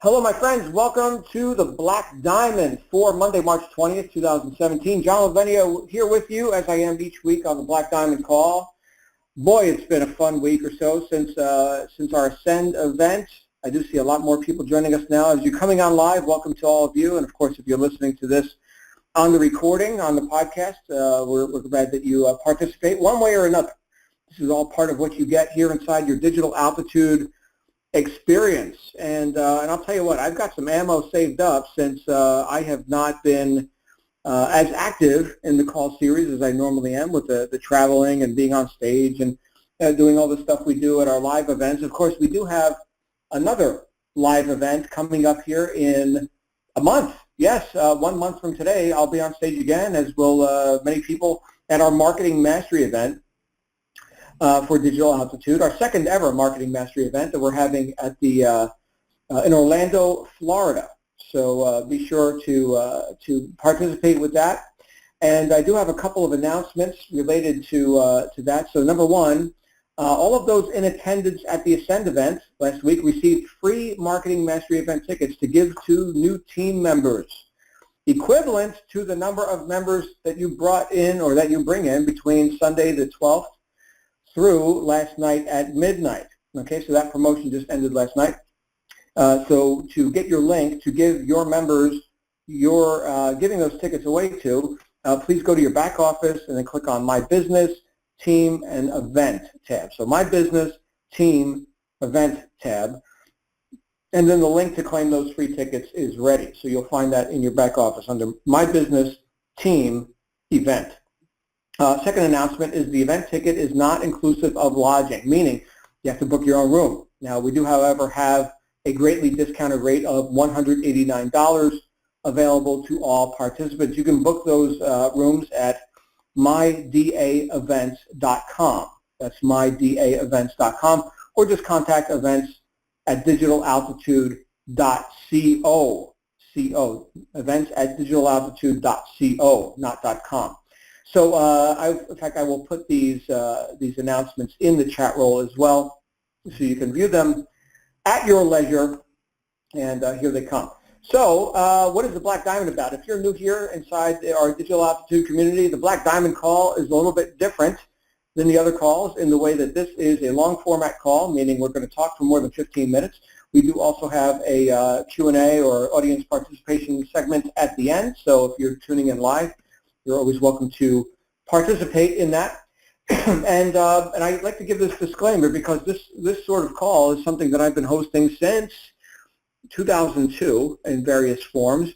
Hello, my friends. Welcome to the Black Diamond for Monday, March 20th, 2017. John Lavenio here with you as I am each week on the Black Diamond call. Boy, it's been a fun week or so since our Ascend event. I do see a lot more people joining us now. As you're coming on live, welcome to all of you. And, of course, if you're listening to this on the recording, on the podcast, we're glad that you participate one way or another. This is all part of what you get here inside your digital altitude experience. And I'll tell you what, I've got some ammo saved up since I have not been as active in the call series as I normally am with the traveling and being on stage and doing all the stuff we do at our live events. Of course, we do have another live event coming up here in a month. Yes, 1 month from today, I'll be on stage again, as will many people, at our Marketing Mastery event. For Digital Altitude, our second ever Marketing Mastery event that we're having at the in Orlando, Florida. So be sure to participate with that. And I do have a couple of announcements related to that. So number one, all of those in attendance at the Ascend event last week received free Marketing Mastery event tickets to give to new team members, equivalent to the number of members that you brought in or that you bring in between Sunday the 12th through last night at midnight. Okay, so that promotion just ended last night. So to get your link to give your members giving those tickets away to, please go to your back office and then click on My Business, Team, and Event tab. So My Business, Team, Event tab. And then the link to claim those free tickets is ready. So you'll find that in your back office under My Business, Team, Event. Second announcement is the event ticket is not inclusive of lodging, meaning you have to book your own room. Now, we do, however, have a greatly discounted rate of $189 available to all participants. You can book those rooms at mydaevents.com. That's mydaevents.com, or just contact events at digitalaltitude.co. Events at digitalaltitude.co, not .com. So, in fact, I will put these announcements in the chat roll as well, so you can view them at your leisure. And here they come. So, what is the Black Diamond about? If you're new here inside our Digital Altitude community, the Black Diamond call is a little bit different than the other calls in the way that this is a long format call, meaning we're going to talk for more than 15 minutes. We do also have a Q&A or audience participation segment at the end. So, if you're tuning in live, you're always welcome to participate in that. And I'd like to give this disclaimer because this sort of call is something that I've been hosting since 2002 in various forms.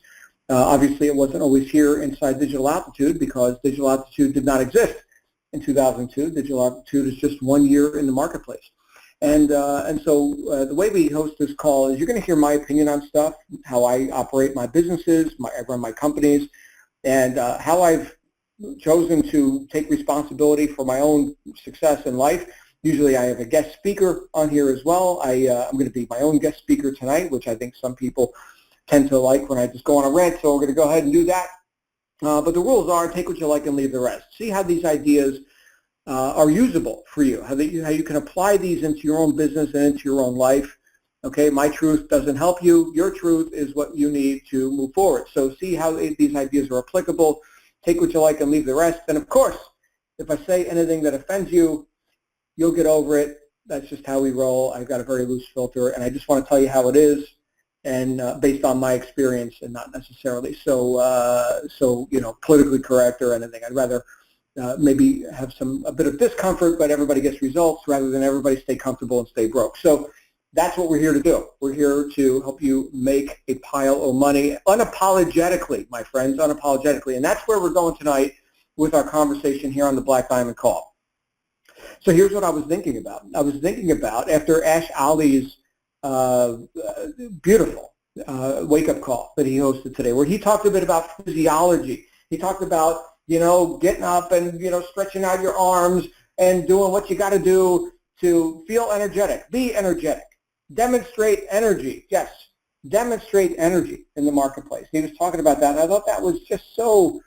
Obviously, it wasn't always here inside Digital Altitude because Digital Altitude did not exist in 2002. Digital Altitude is just 1 year in the marketplace. And so the way we host this call is you're going to hear my opinion on stuff, how I operate my businesses, I run my companies, and how I've chosen to take responsibility for my own success in life. Usually I have a guest speaker on here as well. I'm going to be my own guest speaker tonight, which I think some people tend to like when I just go on a rant, so we're going to go ahead and do that. But the rules are take what you like and leave the rest. See how these ideas are usable for you, how you can apply these into your own business and into your own life. Okay, my truth doesn't help you. Your truth is what you need to move forward. So see how these ideas are applicable. Take what you like and leave the rest. And of course, if I say anything that offends you, you'll get over it. That's just how we roll. I've got a very loose filter, and I just want to tell you how it is, and based on my experience, and not necessarily so politically correct or anything. I'd rather maybe have a bit of discomfort, but everybody gets results, rather than everybody stay comfortable and stay broke. So that's what we're here to do. We're here to help you make a pile of money unapologetically, my friends, unapologetically. And that's where we're going tonight with our conversation here on the Black Diamond Call. So here's what I was thinking about. I was thinking about after Ash Ali's beautiful wake-up call that he hosted today, where he talked a bit about physiology. He talked about, getting up and, stretching out your arms and doing what you got to do to feel energetic, be energetic. Demonstrate energy, yes, demonstrate energy in the marketplace. He was talking about that, and I thought that was just so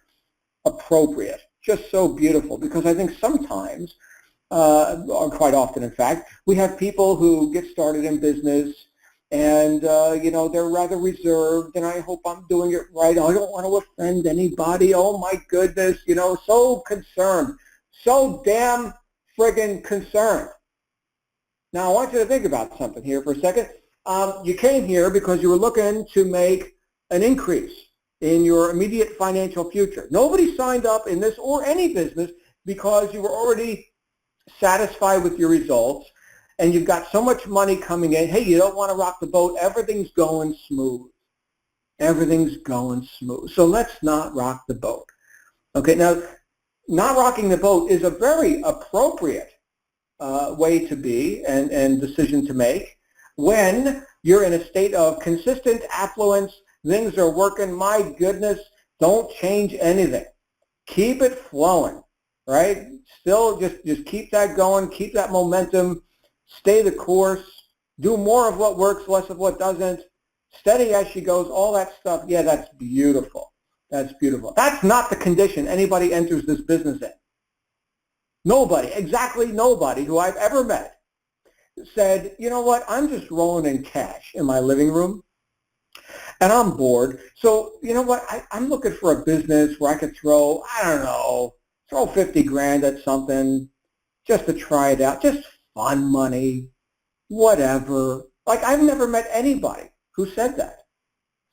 appropriate, just so beautiful, because I think sometimes, or quite often in fact, we have people who get started in business and they're rather reserved, and I hope I'm doing it right. I don't want to offend anybody. Oh my goodness, so concerned, so damn friggin' concerned. Now I want you to think about something here for a second. You came here because you were looking to make an increase in your immediate financial future. Nobody signed up in this or any business because you were already satisfied with your results and you've got so much money coming in. Hey, you don't want to rock the boat. Everything's going smooth. Everything's going smooth. So let's not rock the boat. Okay, now not rocking the boat is a very appropriate way to be and decision to make when you're in a state of consistent affluence. Things are working. My goodness, don't change anything. Keep it flowing, right? Still just keep that going, keep that momentum, stay the course, do more of what works, less of what doesn't, steady as she goes, all that stuff. Yeah, that's beautiful. That's beautiful. That's not the condition anybody enters this business in. Nobody, exactly nobody who I've ever met said, you know what, I'm just rolling in cash in my living room and I'm bored. So, you know what, I'm looking for a business where I could throw, I don't know, throw 50 grand at something just to try it out, just fun money, whatever. Like, I've never met anybody who said that,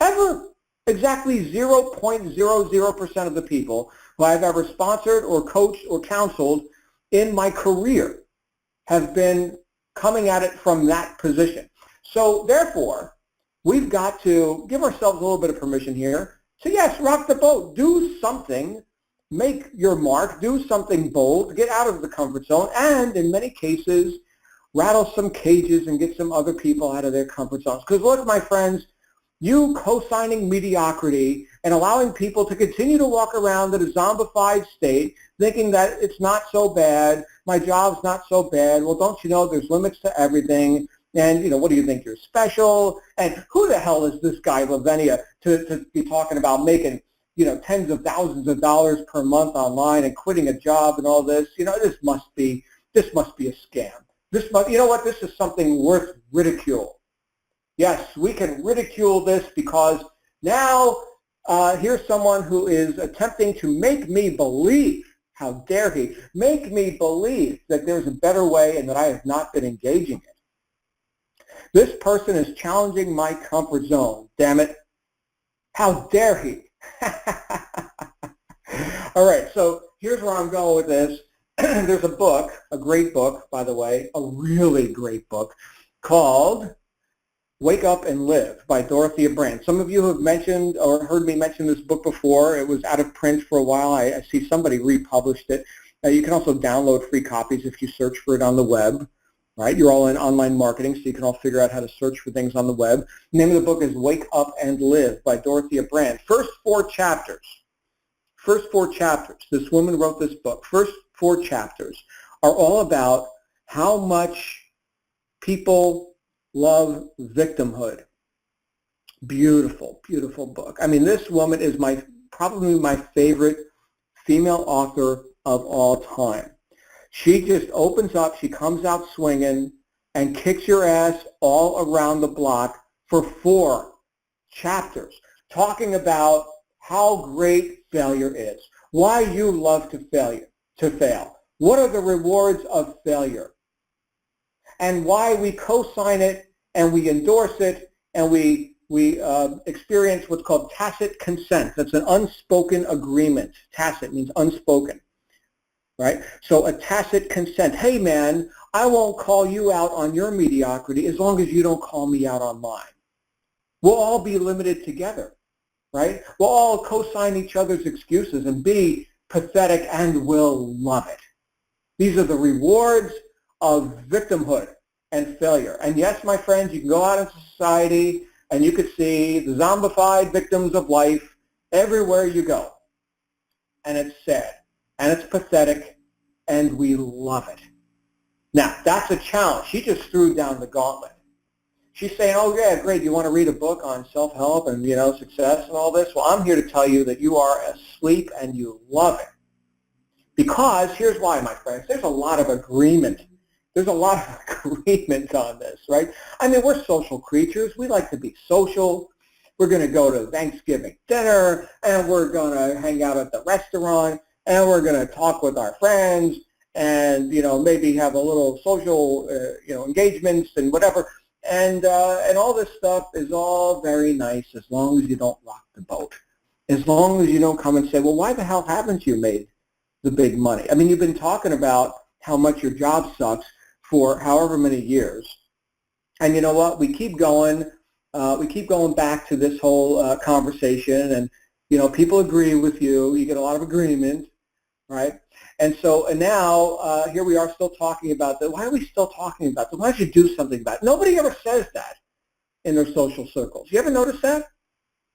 ever. Exactly 0.00% of the people who I've ever sponsored or coached or counseled in my career have been coming at it from that position. So therefore, we've got to give ourselves a little bit of permission here. So yes, rock the boat. Do something. Make your mark. Do something bold. Get out of the comfort zone. And in many cases, rattle some cages and get some other people out of their comfort zones. Because look, my friends, you co-signing mediocrity and allowing people to continue to walk around in a zombified state thinking that it's not so bad, my job's not so bad, well, don't you know there's limits to everything, and, what do you think, you're special, and who the hell is this guy, Lavinia, to be talking about making, tens of thousands of dollars per month online and quitting a job and all this, this must be a scam. This is something worth ridicule. Yes, we can ridicule this because now here's someone who is attempting to make me believe, how dare he, make me believe that there's a better way and that I have not been engaging it. This person is challenging my comfort zone, damn it. How dare he? All right, so here's where I'm going with this. There's a book, a great book, by the way, a really great book called Wake Up and Live by Dorothea Brand. Some of you have mentioned or heard me mention this book before. It was out of print for a while. I see somebody republished it. You can also download free copies if you search for it on the web. Right? You're all in online marketing, so you can all figure out how to search for things on the web. The name of the book is Wake Up and Live by Dorothea Brand. First four chapters. This woman wrote this book. First four chapters are all about how much people love victimhood. Beautiful, beautiful book. I mean, this woman is probably my favorite female author of all time. She just opens up, she comes out swinging, and kicks your ass all around the block for 4 chapters, talking about how great failure is, why you love to fail, what are the rewards of failure, and why we co-sign it and we endorse it and we experience what's called tacit consent. That's an unspoken agreement. Tacit means unspoken. Right? So a tacit consent. Hey man, I won't call you out on your mediocrity as long as you don't call me out on mine. We'll all be limited together, right? We'll all co-sign each other's excuses and be pathetic and we'll love it. These are the rewards of victimhood and failure. And yes, my friends, you can go out into society and you could see the zombified victims of life everywhere you go. And it's sad. And it's pathetic, and we love it. Now, that's a challenge. She just threw down the gauntlet. She's saying, oh, yeah, great, you want to read a book on self-help and, success and all this? Well, I'm here to tell you that you are asleep and you love it. Because here's why, my friends. There's a lot of agreement. There's a lot of agreement on this, right? I mean, we're social creatures. We like to be social. We're going to go to Thanksgiving dinner, and we're going to hang out at the restaurant, and we're going to talk with our friends, and maybe have a little social engagements and whatever. And all this stuff is all very nice as long as you don't rock the boat. As long as you don't come and say, well, why the hell haven't you made the big money? I mean, you've been talking about how much your job sucks for however many years. And you know what? We keep going back to this whole conversation, and people agree with you. You get a lot of agreement, right? And now here we are still talking about that. Why are we still talking about that? Why don't you do something about it? Nobody ever says that in their social circles. You ever notice that?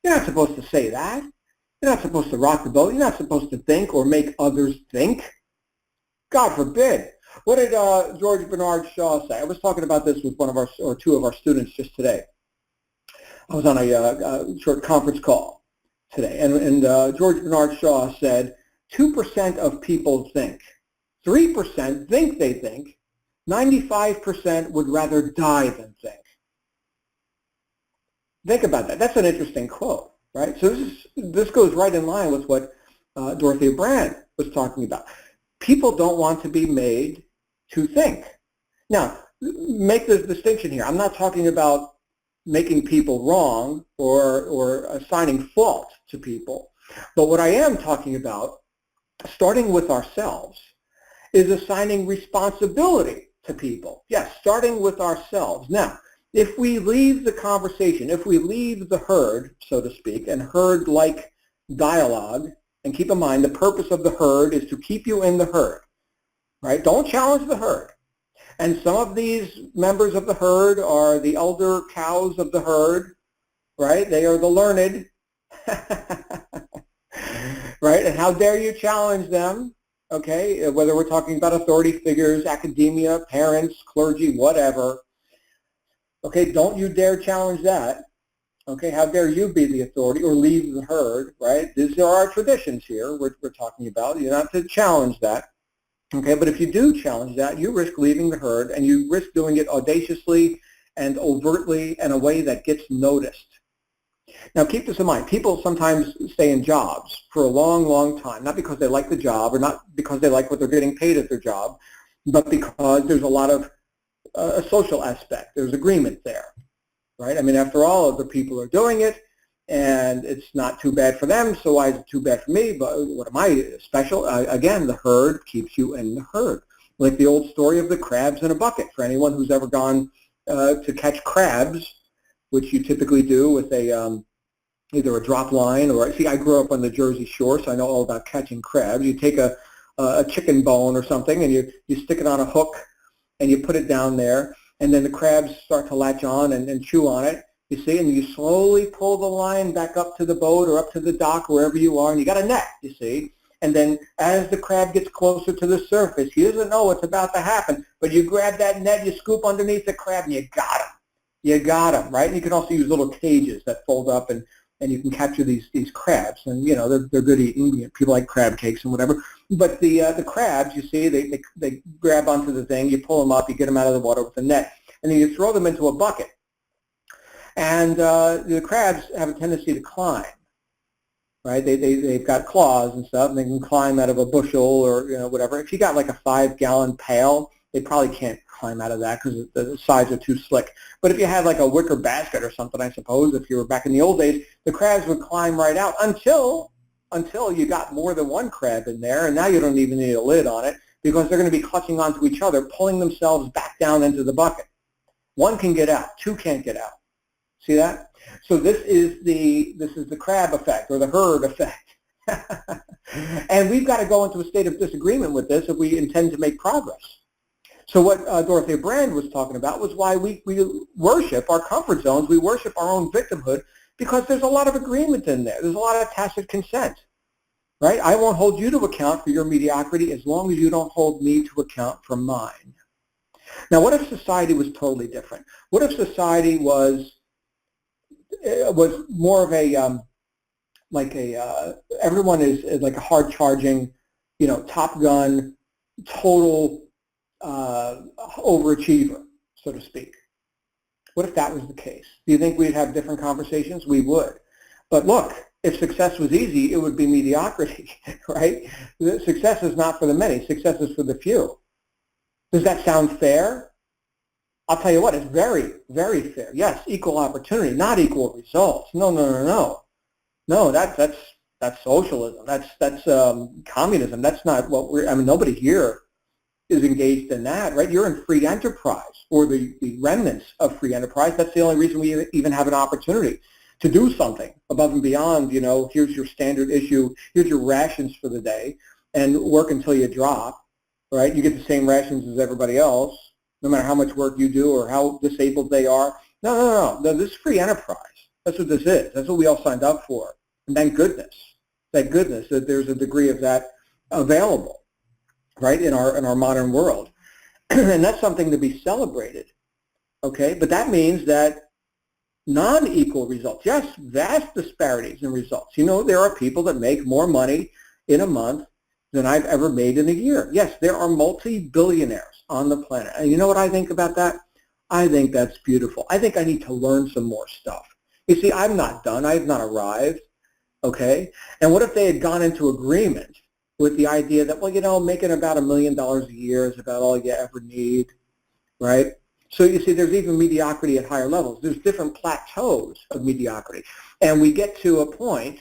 You're not supposed to say that. You're not supposed to rock the boat. You're not supposed to think or make others think. God forbid. What did George Bernard Shaw say? I was talking about this with two of our students just today. I was on a short conference call today, and George Bernard Shaw said, 2% of people think, 3% think they think, 95% would rather die than think. Think about that. That's an interesting quote, right? So this goes right in line with what Dorothea Brand was talking about. People don't want to be made to think. Now, make the distinction here. I'm not talking about making people wrong or assigning fault to people. But what I am talking about, starting with ourselves, is assigning responsibility to people. Yes, starting with ourselves. Now, if we leave the conversation, if we leave the herd, so to speak, and herd-like dialogue, and keep in mind the purpose of the herd is to keep you in the herd, right? Don't challenge the herd. And some of these members of the herd are the elder cows of the herd, right? They are the learned, right? And how dare you challenge them, okay? Whether we're talking about authority figures, academia, parents, clergy, whatever. Okay, don't you dare challenge that. Okay, how dare you be the authority or leave the herd, right? These are our traditions here we're talking about. You're not to challenge that. Okay, but if you do challenge that, you risk leaving the herd, and you risk doing it audaciously and overtly in a way that gets noticed. Now, keep this in mind. People sometimes stay in jobs for a long, long time, not because they like the job or not because they like what they're getting paid at their job, but because there's a lot of a social aspect. There's agreement there, right? I mean, after all, other people are doing it, and it's not too bad for them, so why is it too bad for me? But what am I special? Again, the herd keeps you in the herd. Like the old story of the crabs in a bucket. For anyone who's ever gone to catch crabs, which you typically do with a either a drop line or, see, I grew up on the Jersey Shore, so I know all about catching crabs. You take a chicken bone or something, and you stick it on a hook, and you put it down there, and then the crabs start to latch on and chew on it. You see, and you slowly pull the line back up to the boat or up to the dock, wherever you are, and you got a net, you see. And then as the crab gets closer to the surface, he doesn't know what's about to happen, but you grab that net, you scoop underneath the crab, and you got him. You got him, right? And you can also use little cages that fold up, and you can capture these crabs. And, you know, they're good eating. You know, people like crab cakes and whatever. But the crabs, you see, they grab onto the thing, you pull them up, you get them out of the water with a net, and then you throw them into a bucket. And the crabs have a tendency to climb, right? They've got claws and stuff, and they can climb out of a bushel or, you know, whatever. If you got like a 5-gallon pail, they probably can't climb out of that because the sides are too slick. But if you had like a wicker basket or something, I suppose, if you were back in the old days, the crabs would climb right out until you got more than one crab in there, and now you don't even need a lid on it because they're going to be clutching onto each other, pulling themselves back down into the bucket. One can get out, two can't get out. See that? So this is the crab effect or the herd effect. And we've got to go into a state of disagreement with this if we intend to make progress. So what Dorothea Brand was talking about was why we worship our comfort zones, we worship our own victimhood, because there's a lot of agreement in there. There's a lot of tacit consent, right? I won't hold you to account for your mediocrity as long as you don't hold me to account for mine. Now, what if society was totally different? What if society was more of a everyone is like a hard-charging, you know, Top Gun, total overachiever, so to speak. What if that was the case? Do you think we'd have different conversations? We would. But look, if success was easy, it would be mediocrity, right? Success is not for the many. Success is for the few. Does that sound fair? I'll tell you what, it's very, very fair. Yes, equal opportunity, not equal results. No, no, no, no. No, that's socialism. That's communism. That's not what I mean, nobody here is engaged in that, right? You're in free enterprise, or the remnants of free enterprise. That's the only reason we even have an opportunity to do something above and beyond, here's your standard issue, here's your rations for the day, and work until you drop, right? You get the same rations as everybody else, no matter how much work you do or how disabled they are. No. This is free enterprise. That's what this is. That's what we all signed up for. And thank goodness that there's a degree of that available, right, in our modern world. And that's something to be celebrated, okay? But that means that non-equal results, yes, vast disparities in results. There are people that make more money in a month than I've ever made in a year. Yes, there are multi-billionaires on the planet. And you know what I think about that? I think that's beautiful. I think I need to learn some more stuff. You see, I'm not done. I have not arrived, okay? And what if they had gone into agreement with the idea that, well, making about $1 million a year is about all you ever need, right? So you see, there's even mediocrity at higher levels. There's different plateaus of mediocrity. And we get to a point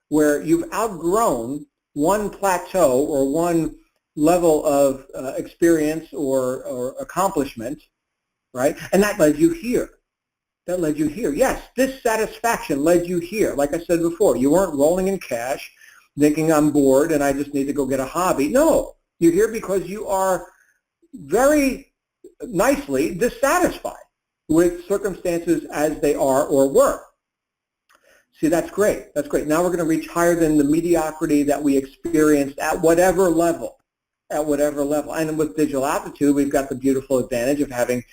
where you've outgrown one plateau or one level of experience or accomplishment, right? And that led you here. Yes, dissatisfaction led you here. Like I said before, you weren't rolling in cash, thinking I'm bored and I just need to go get a hobby. No, you're here because you are very nicely dissatisfied with circumstances as they are or were. See, that's great. That's great. Now we're going to reach higher than the mediocrity that we experienced at whatever level. And with digital aptitude, we've got the beautiful advantage of having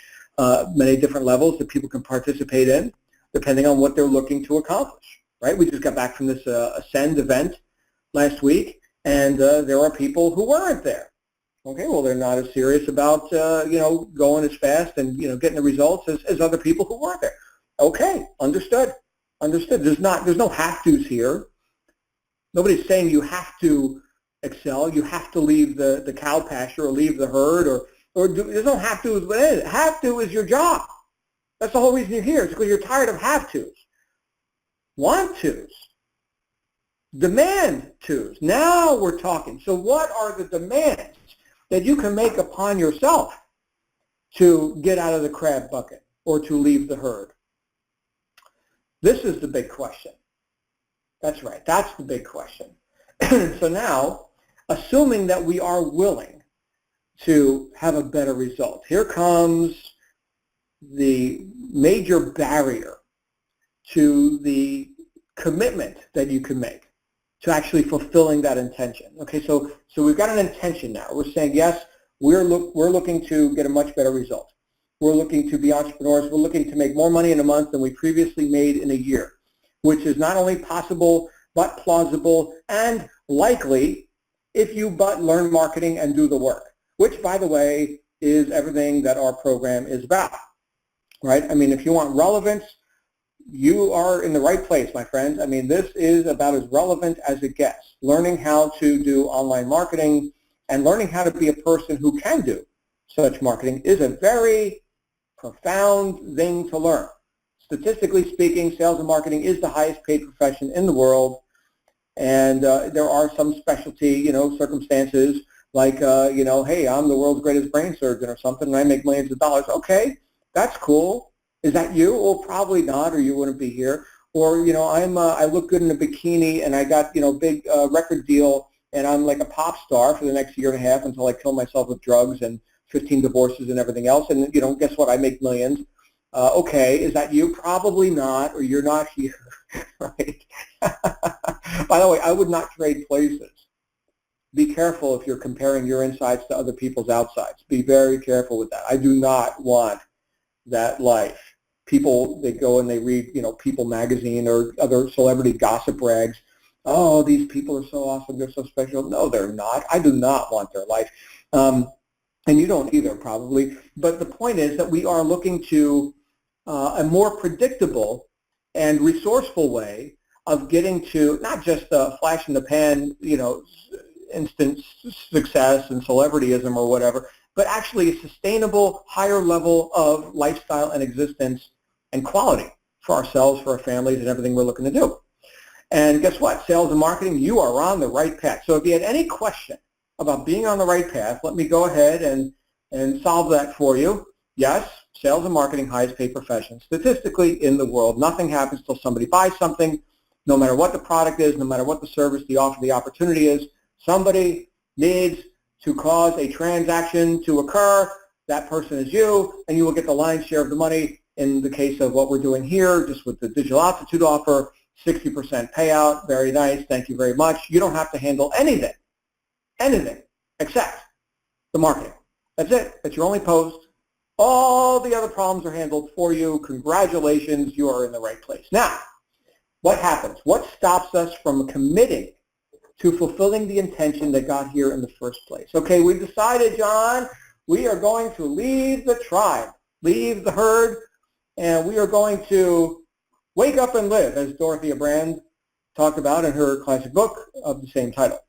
many different levels that people can participate in, depending on what they're looking to accomplish, right? We just got back from this Ascend event last week, and there are people who weren't there. Okay, well, they're not as serious about, going as fast and, getting the results as other people who weren't there. Okay, understood. There's no have-tos here. Nobody's saying you have to excel. You have to leave the cow pasture or leave the herd there's no have-tos. Have-to is your job. That's the whole reason you're here. It's because you're tired of have-tos. Want-tos. Demand-tos. Now we're talking. So what are the demands that you can make upon yourself to get out of the crab bucket or to leave the herd? This is the big question. That's right. That's the big question. So now, assuming that we are willing to have a better result, here comes the major barrier to the commitment that you can make to actually fulfilling that intention. Okay, so we've got an intention now. We're saying, yes, we're looking to get a much better result. We're looking to be entrepreneurs. We're looking to make more money in a month than we previously made in a year, which is not only possible, but plausible and likely if you but learn marketing and do the work, which, by the way, is everything that our program is about, right? I mean, if you want relevance, you are in the right place, my friends. I mean, this is about as relevant as it gets. Learning how to do online marketing and learning how to be a person who can do such marketing is a very profound thing to learn. Statistically speaking, sales and marketing is the highest paid profession in the world, and there are some specialty, circumstances like, hey, I'm the world's greatest brain surgeon or something, and I make millions of dollars. Okay, that's cool. Is that you? Well, probably not, or you wouldn't be here. Or, I look good in a bikini, and I got, big record deal, and I'm like a pop star for the next year and a half until I kill myself with drugs and 15 divorces and everything else, and guess what? I make millions. Okay, is that you? Probably not, or you're not here, right? By the way, I would not trade places. Be careful if you're comparing your insides to other people's outsides. Be very careful with that. I do not want that life. People, they go and they read, People magazine or other celebrity gossip rags. Oh, these people are so awesome. They're so special. No, they're not. I do not want their life. and you don't either probably, but the point is that we are looking to a more predictable and resourceful way of getting to not just a flash in the pan, instant success and celebrityism or whatever, but actually a sustainable, higher level of lifestyle and existence and quality for ourselves, for our families, and everything we're looking to do. And guess what? Sales and marketing, you are on the right path. So if you had any question about being on the right path, let me go ahead and solve that for you. Yes, sales and marketing, highest paid profession. Statistically in the world, nothing happens till somebody buys something. No matter what the product is, no matter what the service, the offer, the opportunity is, somebody needs to cause a transaction to occur. That person is you, and you will get the lion's share of the money. In the case of what we're doing here, just with the digital altitude offer, 60% payout, very nice, thank you very much. You don't have to handle anything except the marketing. That's it. That's your only post. All the other problems are handled for you. Congratulations, you are in the right place. Now, what happens? What stops us from committing to fulfilling the intention that got here in the first place? Okay, we decided, John, we are going to leave the tribe, leave the herd, and we are going to wake up and live, as Dorothea Brand talked about in her classic book of the same title.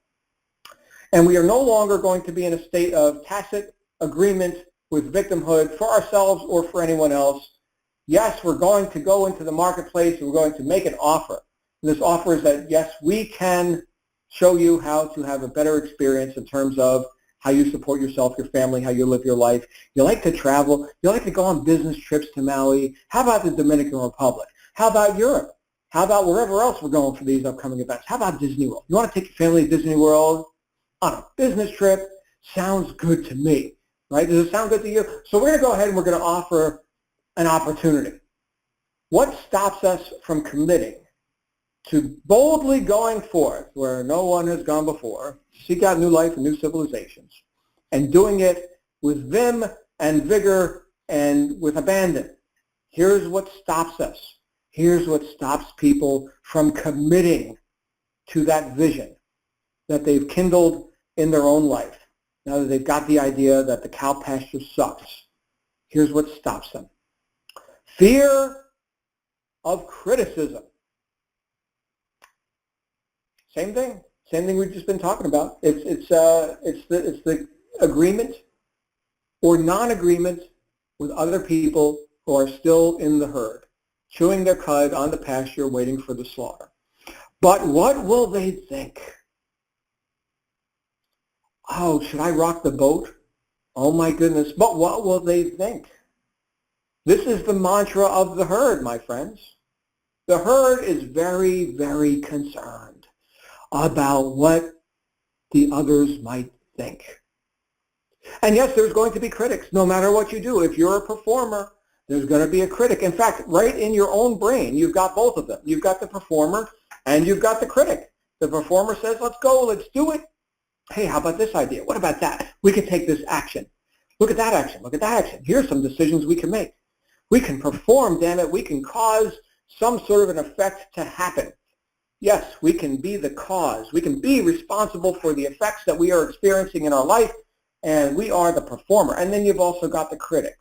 And we are no longer going to be in a state of tacit agreement with victimhood for ourselves or for anyone else. Yes, we're going to go into the marketplace and we're going to make an offer. And this offer is that, yes, we can show you how to have a better experience in terms of how you support yourself, your family, how you live your life. You like to travel. You like to go on business trips to Maui. How about the Dominican Republic? How about Europe? How about wherever else we're going for these upcoming events? How about Disney World? You want to take your family to Disney World on a business trip? Sounds good to me, right? Does it sound good to you? So we're going to go ahead and we're going to offer an opportunity. What stops us from committing to boldly going forth where no one has gone before, seek out new life and new civilizations, and doing it with vim and vigor and with abandon? Here's what stops us. Here's what stops people from committing to that vision that they've kindled in their own life. Now that they've got the idea that the cow pasture sucks, here's what stops them. Fear of criticism. Same thing we've just been talking about. It's the agreement or non-agreement with other people who are still in the herd, chewing their cud on the pasture, waiting for the slaughter. But what will they think? Oh, should I rock the boat? Oh my goodness, but what will they think? This is the mantra of the herd, my friends. The herd is very, very concerned about what the others might think. And yes, there's going to be critics, no matter what you do. If you're a performer, there's going to be a critic. In fact, right in your own brain, you've got both of them. You've got the performer and you've got the critic. The performer says, let's go, let's do it. Hey, how about this idea? What about that? We could take this action. Look at that action. Look at that action. Here's some decisions we can make. We can perform, damn it. We can cause some sort of an effect to happen. Yes, we can be the cause. We can be responsible for the effects that we are experiencing in our life, and we are the performer. And then you've also got the critic.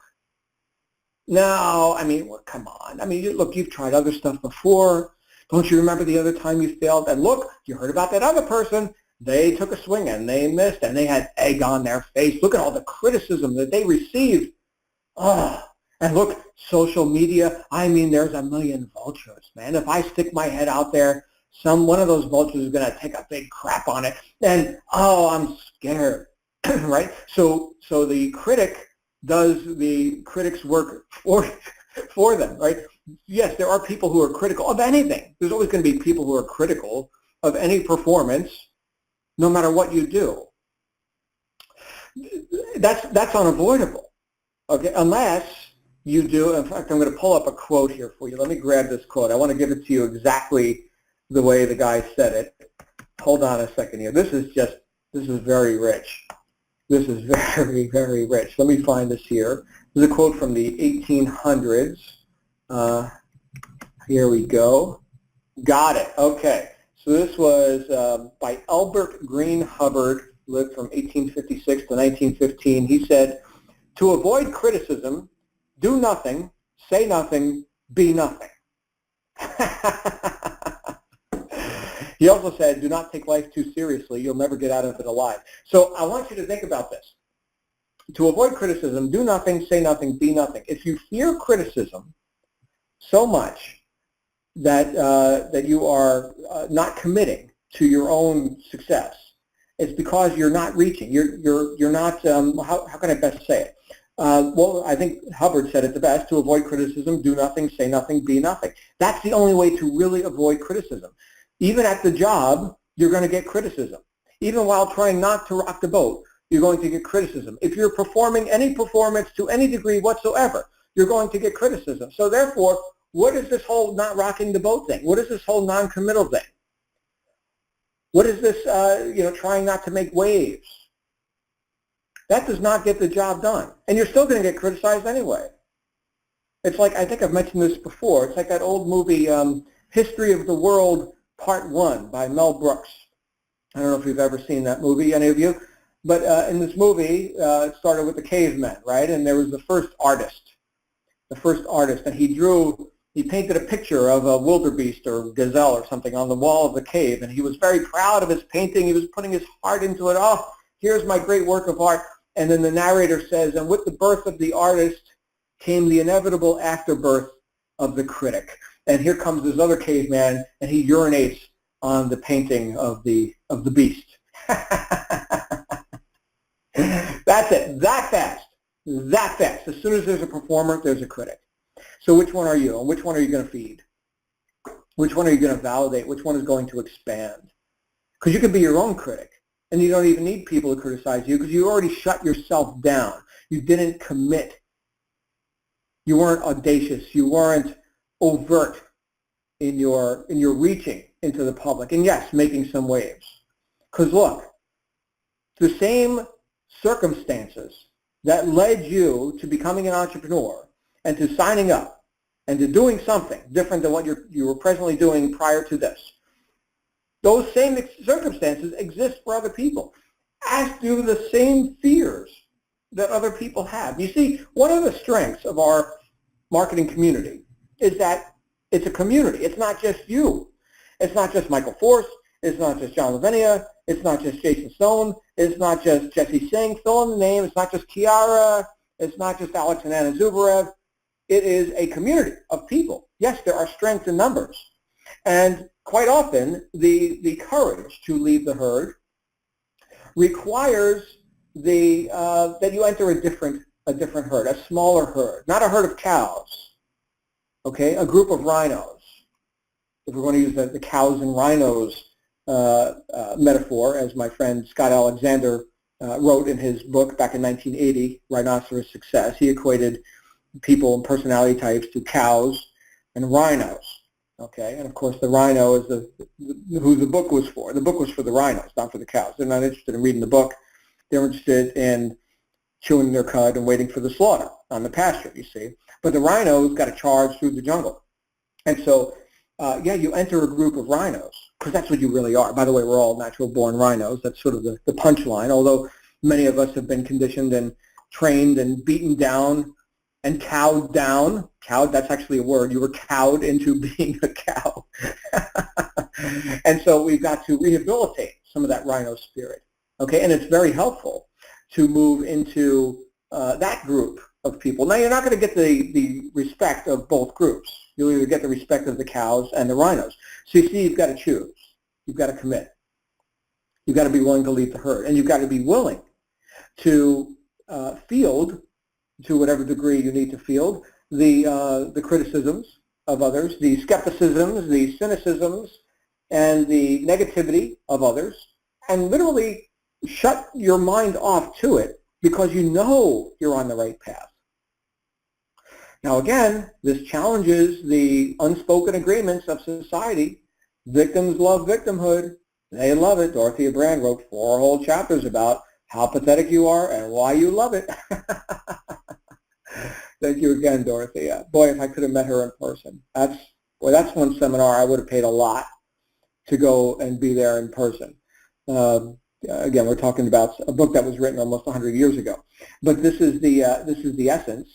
No, I mean, well, come on. I mean, look, you've tried other stuff before. Don't you remember the other time you failed? And look, you heard about that other person. They took a swing and they missed and they had egg on their face. Look at all the criticism that they received. Oh, and look, social media, I mean, there's a million vultures, man. If I stick my head out there, one of those vultures is going to take a big crap on it. And, oh, I'm scared, right? So the critic does the critic's work for them, right? Yes, there are people who are critical of anything. There's always going to be people who are critical of any performance, no matter what you do. That's unavoidable, okay? Unless you do. In fact, I'm going to pull up a quote here for you. Let me grab this quote. I want to give it to you exactly the way the guy said it. Hold on a second here. This is very rich. This is very, very rich. Let me find this here. This is a quote from the 1800s. Here we go. Got it. Okay. So this was by Albert Green Hubbard, lived from 1856 to 1915. He said, "To avoid criticism, do nothing, say nothing, be nothing." He also said, "Do not take life too seriously. You'll never get out of it alive." So I want you to think about this. To avoid criticism, do nothing, say nothing, be nothing. If you fear criticism so much that you are not committing to your own success, it's because you're not reaching. You're not. How can I best say it? Well, I think Hubbard said it the best. To avoid criticism, do nothing, say nothing, be nothing. That's the only way to really avoid criticism. Even at the job, you're going to get criticism. Even while trying not to rock the boat, you're going to get criticism. If you're performing any performance to any degree whatsoever, you're going to get criticism. So therefore, what is this whole not rocking the boat thing? What is this whole non-committal thing? What is this, trying not to make waves? That does not get the job done. And you're still going to get criticized anyway. It's like, I think I've mentioned this before, it's like that old movie, History of the World Part 1 by Mel Brooks. I don't know if you've ever seen that movie, any of you. But in this movie, it started with the cavemen, right? And there was the first artist, and he painted a picture of a wildebeest or gazelle or something on the wall of the cave, and he was very proud of his painting. He was putting his heart into it. Oh, here's my great work of art. And then the narrator says, and with the birth of the artist came the inevitable afterbirth of the critic. And here comes this other caveman, and he urinates on the painting of the beast. That's it. That fast. As soon as there's a performer, there's a critic. So which one are you? And which one are you going to feed? Which one are you going to validate? Which one is going to expand? Because you can be your own critic, and you don't even need people to criticize you because you already shut yourself down. You didn't commit. You weren't audacious. You weren't overt in your reaching into the public. And yes, making some waves. Because look, the same circumstances that led you to becoming an entrepreneur and to signing up and to doing something different than what you were presently doing prior to this, those same circumstances exist for other people, as do the same fears that other people have. You see, one of the strengths of our marketing community is that it's a community. It's not just you. It's not just Michael Force. It's not just John Lavinia. It's not just Jason Stone. It's not just Jesse Singh. Fill in the name. It's not just Kiara. It's not just Alex and Anna Zubarev. It is a community of people. Yes, there are strengths in numbers. And quite often, the courage to leave the herd requires that you enter a different herd, a smaller herd, not a herd of cows, okay, a group of rhinos. If we're going to use the cows and rhinos metaphor, as my friend Scott Alexander wrote in his book back in 1980, Rhinoceros Success, he equated people and personality types to cows and rhinos. Okay, and of course the rhino is who the book was for. The book was for the rhinos, not for the cows. They're not interested in reading the book. They're interested in chewing their cud and waiting for the slaughter on the pasture, you see. But the rhinos got to charge through the jungle. And so, you enter a group of rhinos, because that's what you really are. By the way, we're all natural-born rhinos. That's sort of the punchline, although many of us have been conditioned and trained and beaten down and cowed down. Cowed, that's actually a word. You were cowed into being a cow. And so we've got to rehabilitate some of that rhino spirit. Okay, and it's very helpful to move into that group of people. Now, you're not going to get the respect of both groups. You'll either get the respect of the cows and the rhinos. So you see, you've got to choose. You've got to commit. You've got to be willing to lead the herd. And you've got to be willing to field, to whatever degree you need to field, the criticisms of others, the skepticisms, the cynicisms, and the negativity of others, and literally shut your mind off to it because you know you're on the right path. Now again, this challenges the unspoken agreements of society. Victims love victimhood. They love it. Dorothea Brand wrote 4 whole chapters about how pathetic you are and why you love it. Thank you again, Dorothea. Boy, if I could have met her in person. That's one seminar I would have paid a lot to go and be there in person. again, we're talking about a book that was written almost 100 years ago. But this is the essence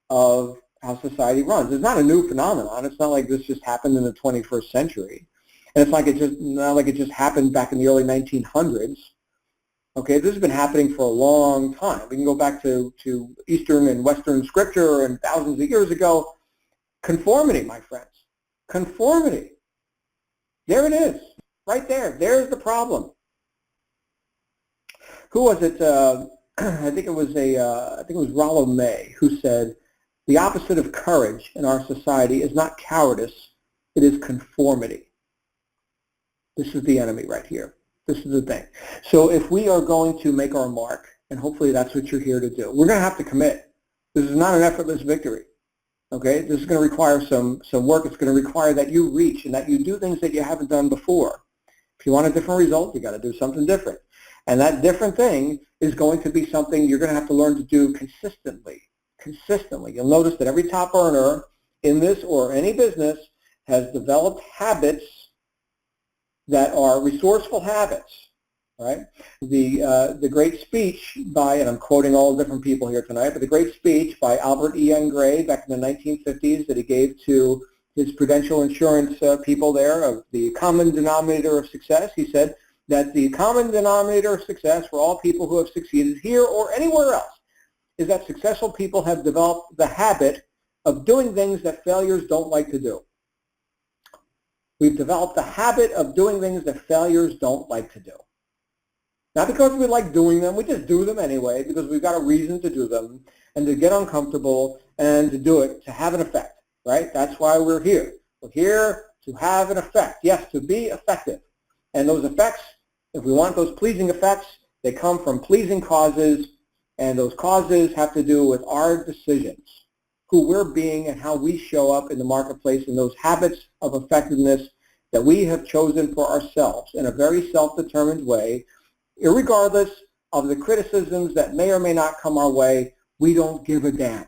of how society runs. It's not a new phenomenon. It's not like this just happened in the 21st century. And it's not like it just happened back in the early 1900s. Okay, this has been happening for a long time. We can go back to Eastern and Western scripture and thousands of years ago. Conformity, my friends. Conformity. There it is, right there. There's the problem. Who was it? I think it was Rollo May who said, "The opposite of courage in our society is not cowardice; it is conformity." This is the enemy right here. This is the thing. So if we are going to make our mark, and hopefully that's what you're here to do, we're going to have to commit. This is not an effortless victory. Okay, this is going to require some work. It's going to require that you reach and that you do things that you haven't done before. If you want a different result, you got to do something different. And that different thing is going to be something you're going to have to learn to do consistently. Consistently. You'll notice that every top earner in this or any business has developed habits that are resourceful habits. Right? The great speech by, and I'm quoting all different people here tonight, but the great speech by Albert E.N. Gray back in the 1950s that he gave to his Prudential Insurance people there of the common denominator of success. He said that the common denominator of success for all people who have succeeded here or anywhere else is that successful people have developed the habit of doing things that failures don't like to do. We've developed the habit of doing things that failures don't like to do. Not because we like doing them, we just do them anyway because we've got a reason to do them and to get uncomfortable and to do it, to have an effect, right? That's why we're here. We're here to have an effect, yes, to be effective. And those effects, if we want those pleasing effects, they come from pleasing causes, and those causes have to do with our decisions, who we're being and how we show up in the marketplace, and those habits of effectiveness that we have chosen for ourselves in a very self-determined way. Irregardless of the criticisms that may or may not come our way, we don't give a damn.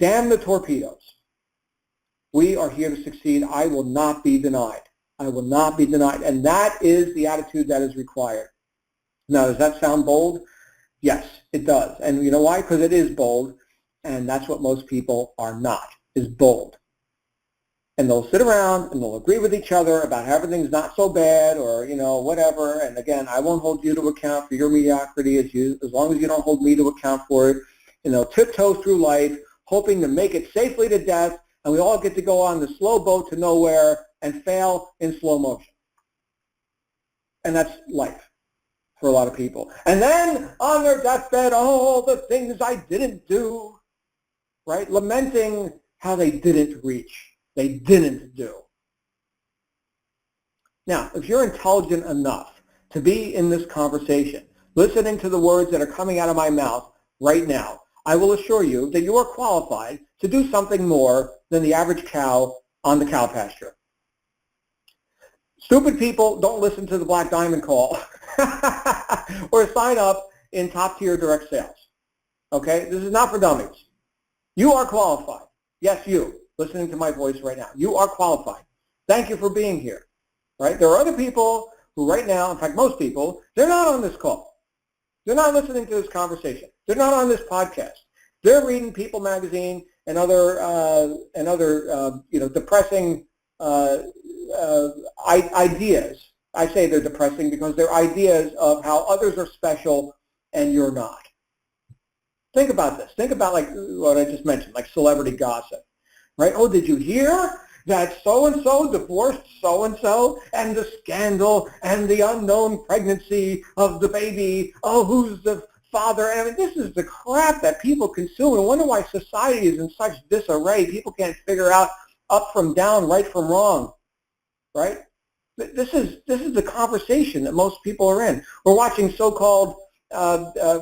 Damn the torpedoes. We are here to succeed. I will not be denied. I will not be denied. And that is the attitude that is required. Now, does that sound bold? Yes, it does. And you know why? Because it is bold, and that's what most people are not, is bold. And they'll sit around and they'll agree with each other about how everything's not so bad or, you know, whatever. And again, I won't hold you to account for your mediocrity as long as you don't hold me to account for it. And they'll tiptoe through life, hoping to make it safely to death, and we all get to go on the slow boat to nowhere and fail in slow motion. And that's life for a lot of people. And then on their deathbed, all the things I didn't do, right? Lamenting how they didn't reach. They didn't do. Now, if you're intelligent enough to be in this conversation, listening to the words that are coming out of my mouth right now, I will assure you that you are qualified to do something more than the average cow on the cow pasture. Stupid people don't listen to the Black Diamond Call or sign up in top-tier direct sales. Okay? This is not for dummies. You are qualified. Yes, you. Listening to my voice right now. You are qualified. Thank you for being here. Right? There are other people who right now, in fact most people, they're not on this call. They're not listening to this conversation. They're not on this podcast. They're reading People magazine and other depressing ideas. I say they're depressing because they're ideas of how others are special and you're not. Think about this. Think about like what I just mentioned, like celebrity gossip. Right? Oh, did you hear that so-and-so divorced so-and-so and the scandal and the unknown pregnancy of the baby? Oh, who's the father? I mean, this is the crap that people consume. And wonder why society is in such disarray. People can't figure out up from down, right from wrong. Right? This is the conversation that most people are in. We're watching so-called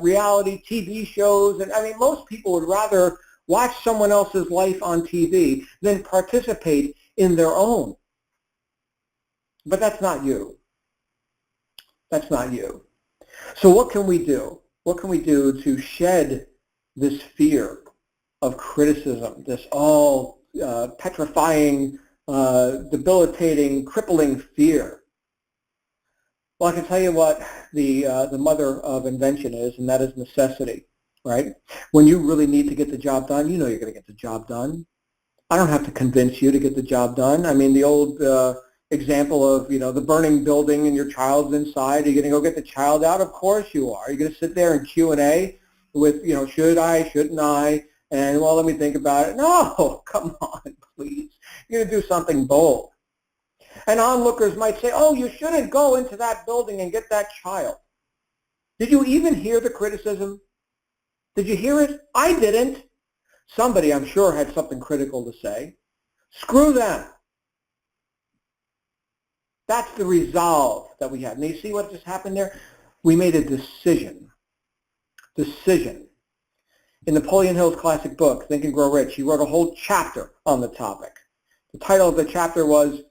reality TV shows. And I mean, most people would rather watch someone else's life on TV than participate in their own. But that's not you. That's not you. So what can we do? What can we do to shed this fear of criticism, this all petrifying, debilitating, crippling fear? Well, I can tell you what the mother of invention is, and that is necessity, right? When you really need to get the job done, you know you're going to get the job done. I don't have to convince you to get the job done. I mean, the old example of, the burning building and your child's inside. Are you going to go get the child out? Of course you are. You're going to sit there and Q&A with, should I, shouldn't I? And, well, let me think about it. No, come on, please. You're going to do something bold. And onlookers might say, oh, you shouldn't go into that building and get that child. Did you even hear the criticism? Did you hear it? I didn't. Somebody, I'm sure, had something critical to say. Screw them. That's the resolve that we have. And you see what just happened there? We made a decision. Decision. In Napoleon Hill's classic book, Think and Grow Rich, he wrote a whole chapter on the topic. The title of the chapter was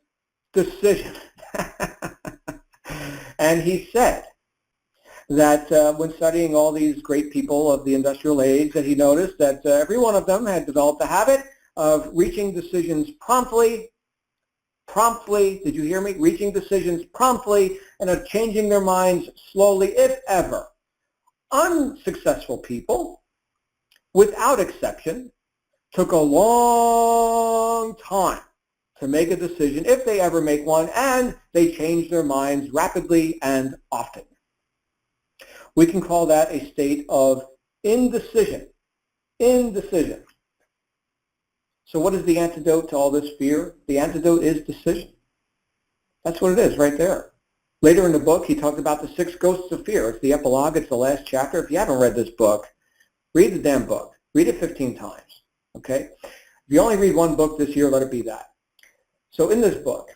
Decision. And he said that when studying all these great people of the industrial age, that he noticed that every one of them had developed a habit of reaching decisions promptly, did you hear me? Reaching decisions promptly, and of changing their minds slowly, if ever. Unsuccessful people, without exception, took a long time to make a decision, if they ever make one, and they change their minds rapidly and often. We can call that a state of indecision. Indecision. So what is the antidote to all this fear? The antidote is decision. That's what it is right there. Later in the book, he talked about the 6 ghosts of fear. It's the epilogue. It's the last chapter. If you haven't read this book, read the damn book. Read it 15 times. Okay? If you only read one book this year, let it be that. So in this book,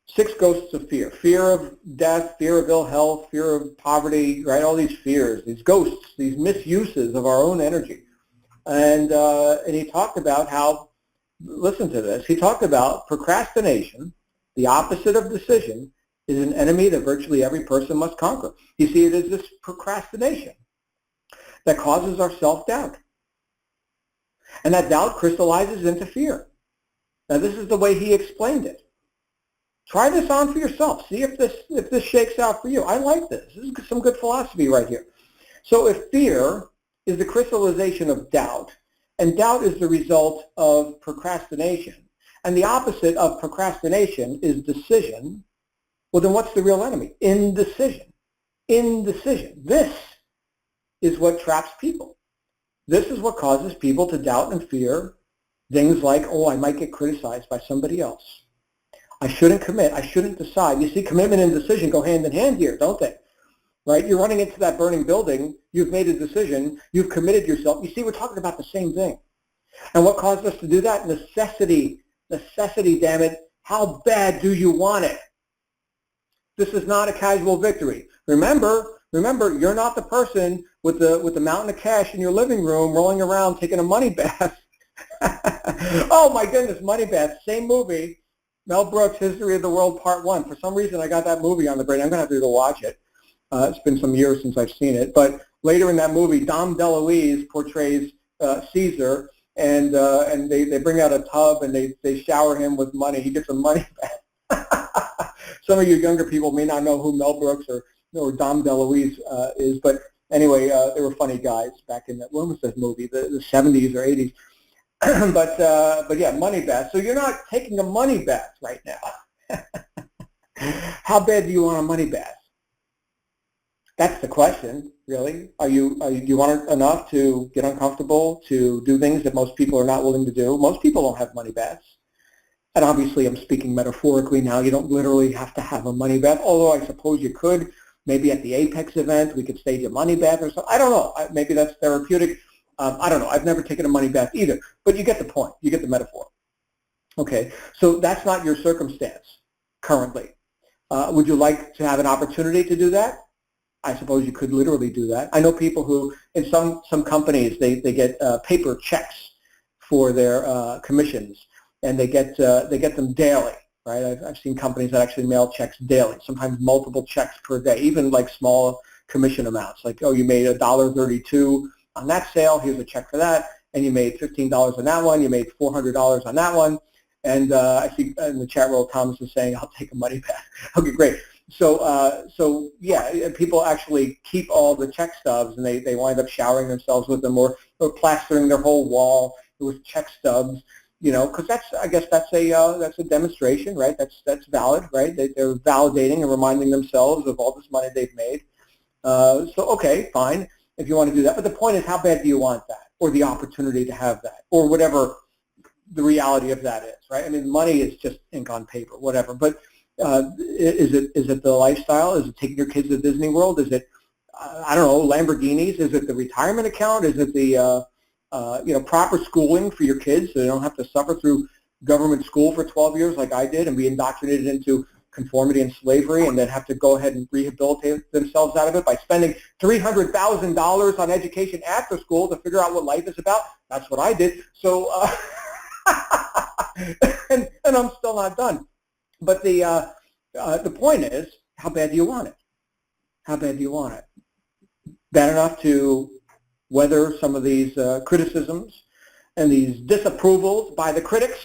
6 ghosts of fear. Fear of death, fear of ill health, fear of poverty, right? All these fears, these ghosts, these misuses of our own energy. And he talked about how, listen to this, he talked about procrastination, the opposite of decision, is an enemy that virtually every person must conquer. You see, it is this procrastination that causes our self-doubt. And that doubt crystallizes into fear. Now, this is the way he explained it. Try this on for yourself. See if this shakes out for you. I like this. This is some good philosophy right here. So if fear is the crystallization of doubt, and doubt is the result of procrastination, and the opposite of procrastination is decision, well, then what's the real enemy? Indecision. Indecision. This is what traps people. This is what causes people to doubt and fear things like, oh, I might get criticized by somebody else. I shouldn't commit. I shouldn't decide. You see, commitment and decision go hand in hand here, don't they? Right? You're running into that burning building. You've made a decision. You've committed yourself. You see, we're talking about the same thing. And what caused us to do that? Necessity. Necessity, damn it. How bad do you want it? This is not a casual victory. Remember, you're not the person with the mountain of cash in your living room rolling around taking a money bath. Oh my goodness, money bath. Same movie. Mel Brooks, History of the World Part 1. For some reason, I got that movie on the brain. I'm going to have to go watch it. It's been some years since I've seen it. But later in that movie, Dom DeLuise portrays Caesar, and they bring out a tub and they shower him with money. He gets a money bath. Some of you younger people may not know who Mel Brooks or Dom DeLuise is, but anyway, they were funny guys back in that. When was this movie? The 70s or 80s. but yeah, money bath. So you're not taking a money bath right now. How bad do you want a money bath? That's the question, really. Do you want it enough to get uncomfortable, to do things that most people are not willing to do? Most people don't have money baths. And obviously I'm speaking metaphorically now. You don't literally have to have a money bath, although I suppose you could. Maybe at the Apex event we could stage a money bath or something. I don't know. Maybe that's therapeutic. I don't know. I've never taken a money bath either. But you get the point. You get the metaphor. Okay. So that's not your circumstance currently. Would you like to have an opportunity to do that? I suppose you could literally do that. I know people who, in some companies, they get paper checks for their commissions, and they get them daily. Right? I've seen companies that actually mail checks daily, sometimes multiple checks per day, even like small commission amounts. Like, oh, you made $1.32 on that sale, here's a check for that, and you made $15 on that one, you made $400 on that one, and I see in the chat room Thomas is saying, I'll take a money bath. Okay, great. So yeah, people actually keep all the check stubs, and they wind up showering themselves with them, or plastering their whole wall with check stubs. Because I guess that's a demonstration, right? That's valid, right? They're validating and reminding themselves of all this money they've made. So okay, fine, if you want to do that. But the point is, how bad do you want that, or the opportunity to have that, or whatever the reality of that is, right? I mean, money is just ink on paper, whatever. But is it the lifestyle? Is it taking your kids to Disney World? Is it, I don't know, Lamborghinis? Is it the retirement account? Is it the proper schooling for your kids so they don't have to suffer through government school for 12 years like I did and be indoctrinated into conformity and slavery, and then have to go ahead and rehabilitate themselves out of it by spending $300,000 on education after school to figure out what life is about? That's what I did. So, and I'm still not done. But the point is, how bad do you want it? How bad do you want it? Bad enough to weather some of these criticisms and these disapprovals by the critics,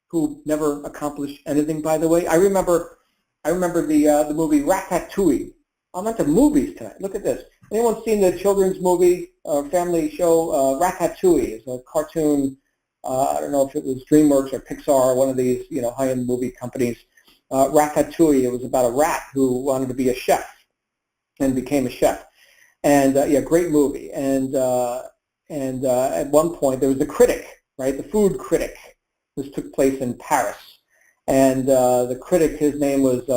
who never accomplished anything, by the way. I remember the movie Ratatouille. I'm into movies tonight. Look at this. Anyone seen the children's movie family show Ratatouille? It's a cartoon. I don't know if it was DreamWorks or Pixar, one of these high-end movie companies. Ratatouille. It was about a rat who wanted to be a chef and became a chef. And yeah, great movie. And at one point there was a critic, right? The food critic. This took place in Paris, and the critic, his name was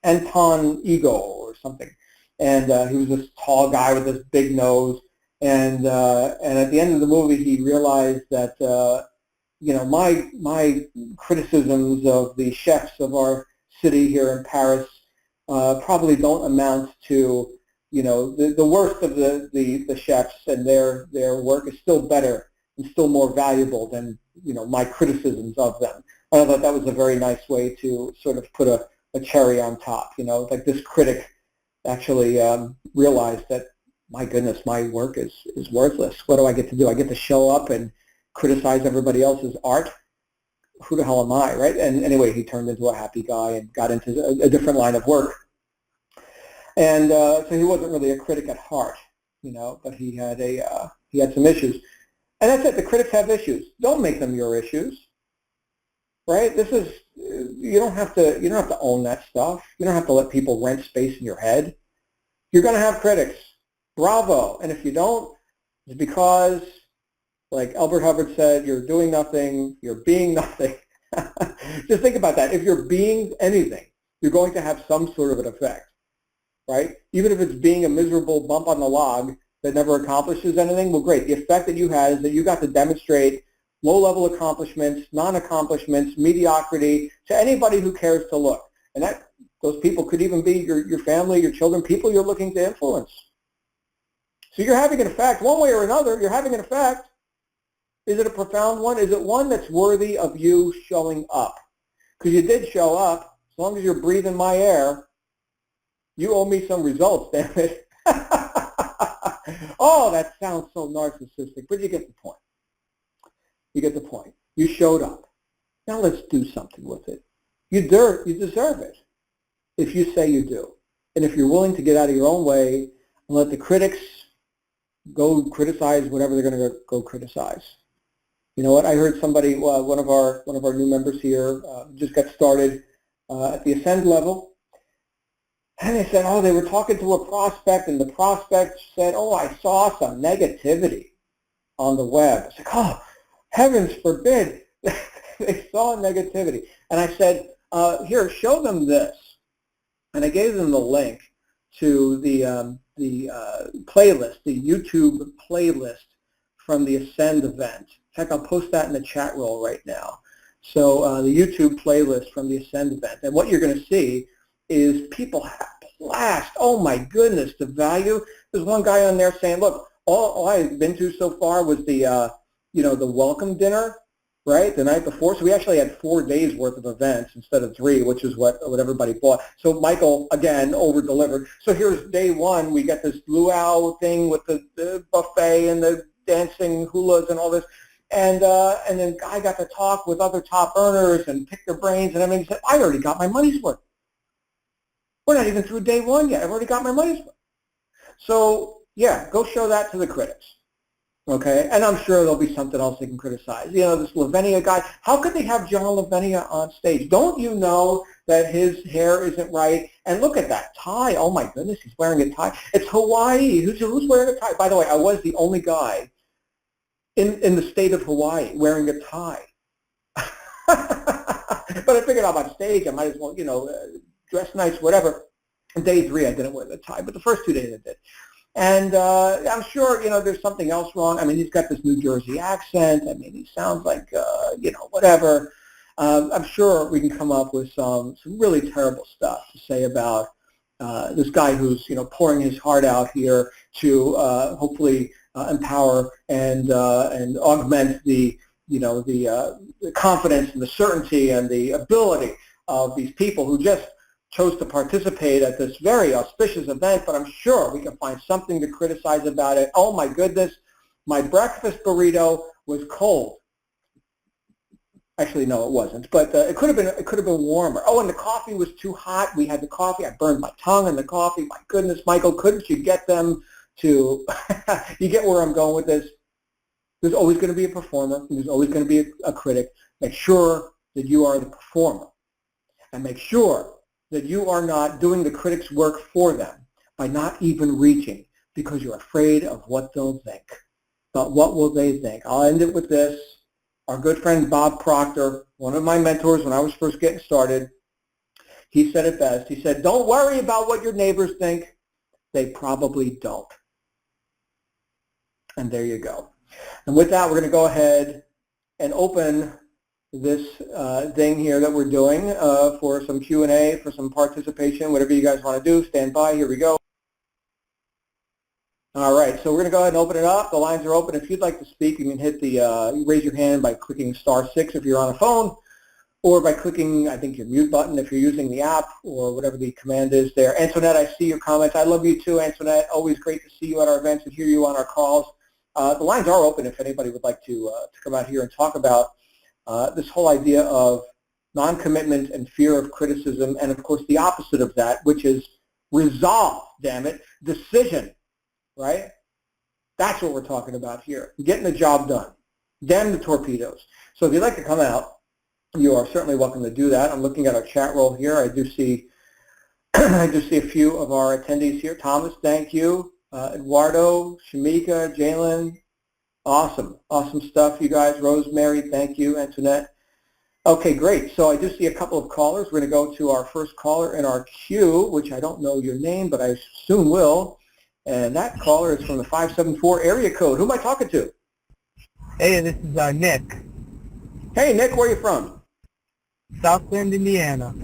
Anton Ego or something, and he was this tall guy with this big nose, and at the end of the movie he realized that my criticisms of the chefs of our city here in Paris probably don't amount to the worst of the chefs, and their work is still better and still more valuable than my criticisms of them. I thought that was a very nice way to sort of put a cherry on top. Like this critic actually realized that, my goodness, my work is worthless. What do I get to do? I get to show up and criticize everybody else's art? Who the hell am I, right? And anyway, he turned into a happy guy and got into a different line of work. And so he wasn't really a critic at heart, but he had some issues. And that's it. The critics have issues. Don't make them your issues, right? You don't have to own that stuff. You don't have to let people rent space in your head. You're going to have critics. Bravo. And if you don't, it's because, like Albert Hubbard said, you're doing nothing. You're being nothing. Just think about that. If you're being anything, you're going to have some sort of an effect, right? Even if it's being a miserable bump on the log that never accomplishes anything, well, great. The effect that you had is that you got to demonstrate low-level accomplishments, non-accomplishments, mediocrity to anybody who cares to look. And those people could even be your family, your children, people you're looking to influence. So you're having an effect. One way or another, you're having an effect. Is it a profound one? Is it one that's worthy of you showing up? Because you did show up. As long as you're breathing my air, you owe me some results, damn it. Oh, that sounds so narcissistic, but you get the point. You get the point. You showed up. Now let's do something with it. You deserve it if you say you do. And if you're willing to get out of your own way and let the critics go criticize whatever they're going to go criticize. You know what? I heard somebody, one of our new members here, just got started at the Ascend level. And they said, they were talking to a prospect, and the prospect said, I saw some negativity on the web. I was like, heavens forbid. They saw negativity. And I said, here, show them this. And I gave them the link to the playlist, the YouTube playlist from the Ascend event. In fact, I'll post that in the chat roll right now. So the YouTube playlist from the Ascend event. And what you're going to see is people have blast. Oh my goodness, the value. There's one guy on there saying, look, all I've been to so far was the welcome dinner, right, the night before. So we actually had 4 days worth of events instead of 3, which is what everybody bought. So Michael, again, over-delivered. So here's day 1. We got this luau thing with the buffet and the dancing hulas and all this. And then I got to talk with other top earners and pick their brains. And I mean, he said, I already got my money's worth. We're not even through day one yet. I've already got my money's worth. So, yeah, go show that to the critics. Okay, and I'm sure there'll be something else they can criticize. You know, this Lavenia guy, how could they have John Lavenia on stage? Don't you know that his hair isn't right? And look at that tie. Oh, my goodness, he's wearing a tie. It's Hawaii. Who's wearing a tie? By the way, I was the only guy in the state of Hawaii wearing a tie. But I figured I'm on stage. I might as well, you know, dress nice, whatever. And day 3, I didn't wear the tie, but the first 2 days I did. And I'm sure, you know, there's something else wrong. I mean, he's got this New Jersey accent. I mean, he sounds like, you know, whatever. I'm sure we can come up with some really terrible stuff to say about this guy who's, you know, pouring his heart out here to hopefully empower and augment the, you know, the confidence and the certainty and the ability of these people who just chose to participate at this very auspicious event, but I'm sure we can find something to criticize about it. Oh my goodness, my breakfast burrito was cold. Actually, no, it wasn't, but it could have been warmer. Oh, and the coffee was too hot. We had the coffee. I burned my tongue in the coffee. My goodness, Michael, couldn't you get them to? You get where I'm going with this. There's always going to be a performer. There's always going to be a critic. Make sure that you are the performer, and make sure that you are not doing the critic's work for them by not even reaching because you're afraid of what they'll think. But what will they think? I'll end it with this. Our good friend Bob Proctor, one of my mentors when I was first getting started, he said it best. He said, don't worry about what your neighbors think. They probably don't. And there you go. And with that, we're going to go ahead and open this thing here that we're doing for some Q&A, for some participation, whatever you guys want to do. Stand by. Here we go. All right, so we're going to go ahead and open it up. The lines are open. If you'd like to speak, you can hit the raise your hand by clicking *6 if you're on a phone, or by clicking, I think, your mute button if you're using the app or whatever the command is there. Antoinette, I see your comments. I love you too, Antoinette. Always great to see you at our events and hear you on our calls. The lines are open if anybody would like to come out here and talk about this whole idea of non-commitment and fear of criticism, and of course the opposite of that, which is resolve, damn it, decision, right? That's what we're talking about here, getting the job done. Damn the torpedoes. So if you'd like to come out, you are certainly welcome to do that. I'm looking at our chat roll here. I do see I do see a few of our attendees here. Thomas, thank you. Eduardo, Shamika, Jalen, awesome. Awesome stuff, you guys. Rosemary, thank you. Antoinette. Okay, great. So I do see a couple of callers. We're going to go to our first caller in our queue, which I don't know your name, but I soon will. And that caller is from the 574 area code. Who am I talking to? Hey, this is Nick. Hey, Nick, where are you from? South Bend, Indiana.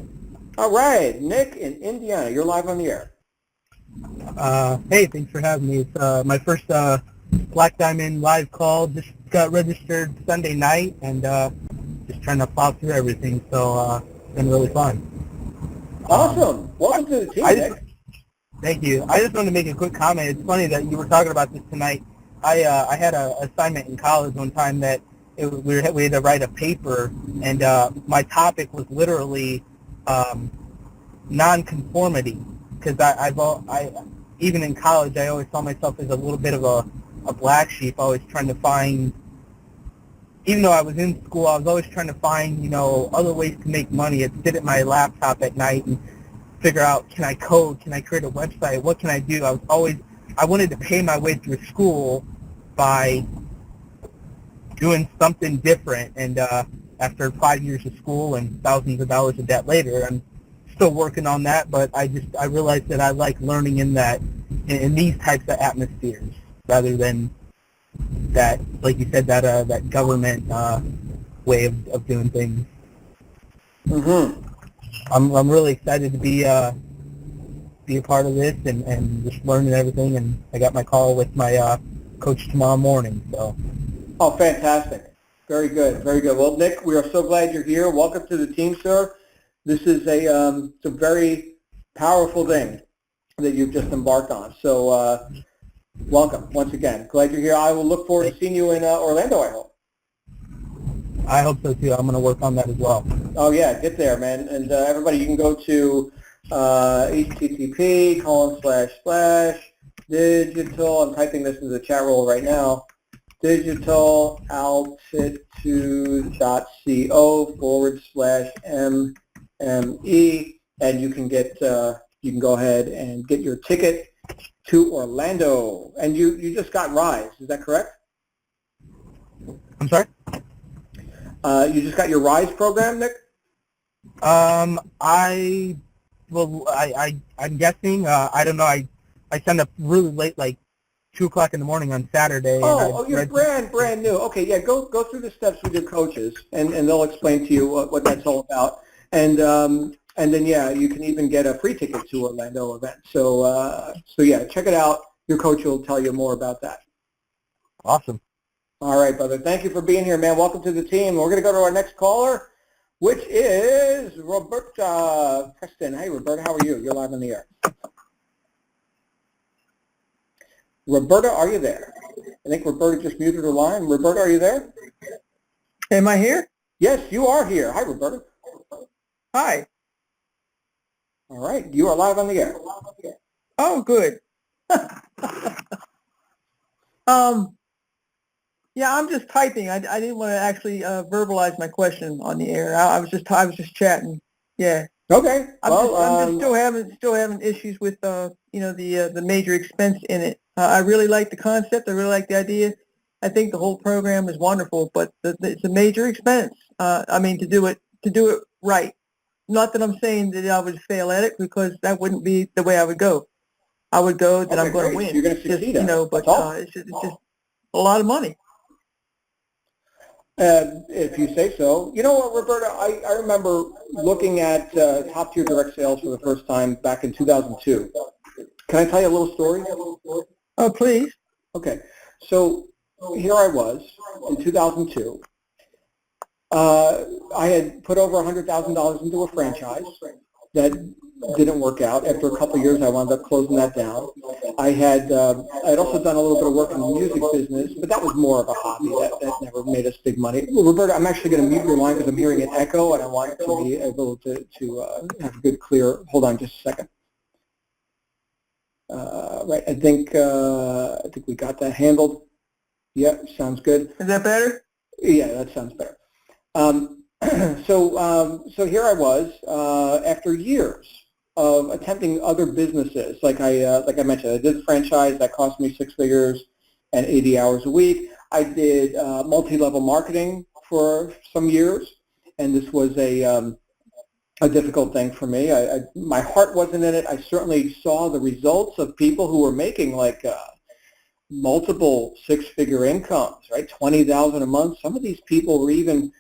All right, Nick in Indiana. You're live on the air. Hey, thanks for having me. It's my first Black Diamond live call. Just got registered Sunday night and just trying to plow through everything. So it's been really fun. Awesome. Welcome to the team, Nick. Thank you. I just wanted to make a quick comment. It's funny that you were talking about this tonight. I had an assignment in college one time that we had to write a paper, and my topic was literally nonconformity. Because I even in college, I always saw myself as a little bit of a black sheep. Always trying to find, even though I was in school, I was always trying to find, you know, other ways to make money. I'd sit at my laptop at night and figure out, can I code? Can I create a website? What can I do? I wanted to pay my way through school by doing something different. And after 5 years of school and thousands of dollars of debt later, I'm still working on that. But I realized that I like learning in these types of atmospheres rather than that, like you said, that government way of doing things. Mm-hmm. I'm really excited to be a part of this and just learning everything. And I got my call with my coach tomorrow morning. So. Oh, fantastic! Very good, very good. Well, Nick, we are so glad you're here. Welcome to the team, sir. This is it's a very powerful thing that you've just embarked on. So welcome once again. Glad you're here. I will look forward to seeing you in Orlando, I hope. I hope so too. I'm going to work on that as well. Oh yeah, get there, man. And everybody, you can go to http://digital, I'm typing this into the chat roll right now, digitalaltitude.co/MME, and you can go ahead and get your ticket to Orlando. And you just got Rise, is that correct? I'm sorry? You just got your Rise program, Nick? I'm guessing. I don't know. I signed up really late, like 2 o'clock in the morning on Saturday. Oh, you're brand new. Okay, yeah, go through the steps with your coaches, and they'll explain to you what that's all about. And then yeah, you can even get a free ticket to Orlando event. So yeah, check it out. Your coach will tell you more about that. Awesome. All right, brother. Thank you for being here, man. Welcome to the team. We're going to go to our next caller, which is Roberta Preston. Hey, Roberta, how are you? You're live on the air. Roberta, are you there? I think Roberta just muted her line. Roberta, are you there? Am I here? Yes, you are here. Hi, Roberta. Hi. All right. You are live on the air. Oh, good. Yeah, I'm just typing. I didn't want to actually verbalize my question on the air. I was just chatting. Yeah. Okay. I'm just still having issues with the major expense in it. I really like the concept. I really like the idea. I think the whole program is wonderful, but it's a major expense. I mean, to do it right. Not that I'm saying that I would fail at it, because that wouldn't be the way I would go. I would go that I'm going to win. You're going to succeed. But it's just a lot of money. If you say so. You know what, Roberta, I remember looking at top-tier direct sales for the first time back in 2002. Can I tell you a little story? Oh, please. Okay. So here I was in 2002. I had put over $100,000 into a franchise that didn't work out. After a couple of years, I wound up closing that down. I had also done a little bit of work in the music business, but that was more of a hobby. That never made us big money. Well, Roberta, I'm actually going to mute your line because I'm hearing an echo, and I want to be able to have a good, clear. Hold on just a second. Right, I think we got that handled. Yep, sounds good. Is that better? Yeah, that sounds better. So here I was after years of attempting other businesses. Like I mentioned, I did a franchise that cost me 6 figures and 80 hours a week. I did multi-level marketing for some years, and this was a difficult thing for me. My heart wasn't in it. I certainly saw the results of people who were making like multiple 6-figure incomes, right? $20,000 a month. Some of these people were even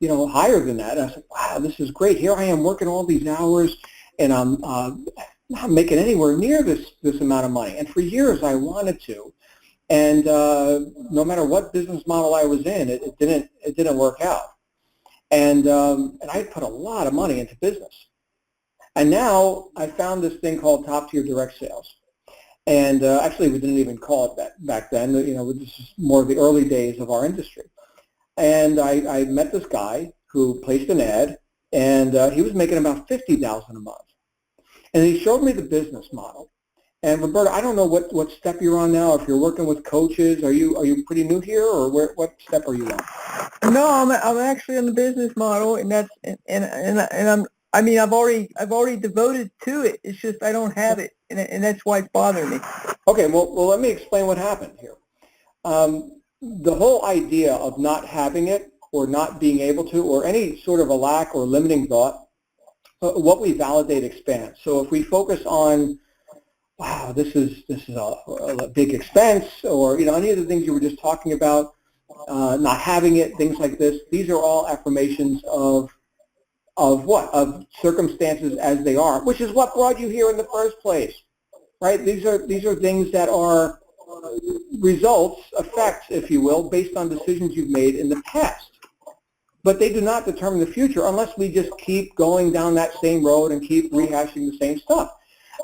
higher than that. And I was like, wow, this is great. Here I am working all these hours, and I'm not making anywhere near this amount of money. And for years I wanted to, and no matter what business model I was in, it didn't work out. And I put a lot of money into business. And now I found this thing called top-tier direct sales. And actually, we didn't even call it that back then. This is more of the early days of our industry. And I met this guy who placed an ad, and he was making about $50,000 a month. And he showed me the business model. And Roberta, I don't know what step you're on now. If you're working with coaches, are you pretty new here, or what step are you on? No, I'm actually on the business model, and that's and I've already devoted to it. It's just I don't have it, and that's why it's bothering me. Okay, well let me explain what happened here. The whole idea of not having it or not being able to, or any sort of a lack or limiting thought, what we validate expands. So if we focus on, wow, this is a big expense, or any of the things you were just talking about, not having it, things like this, these are all affirmations of what? Of circumstances as they are, which is what brought you here in the first place, right? These are things that are results, effects, if you will, based on decisions you've made in the past. But they do not determine the future unless we just keep going down that same road and keep rehashing the same stuff.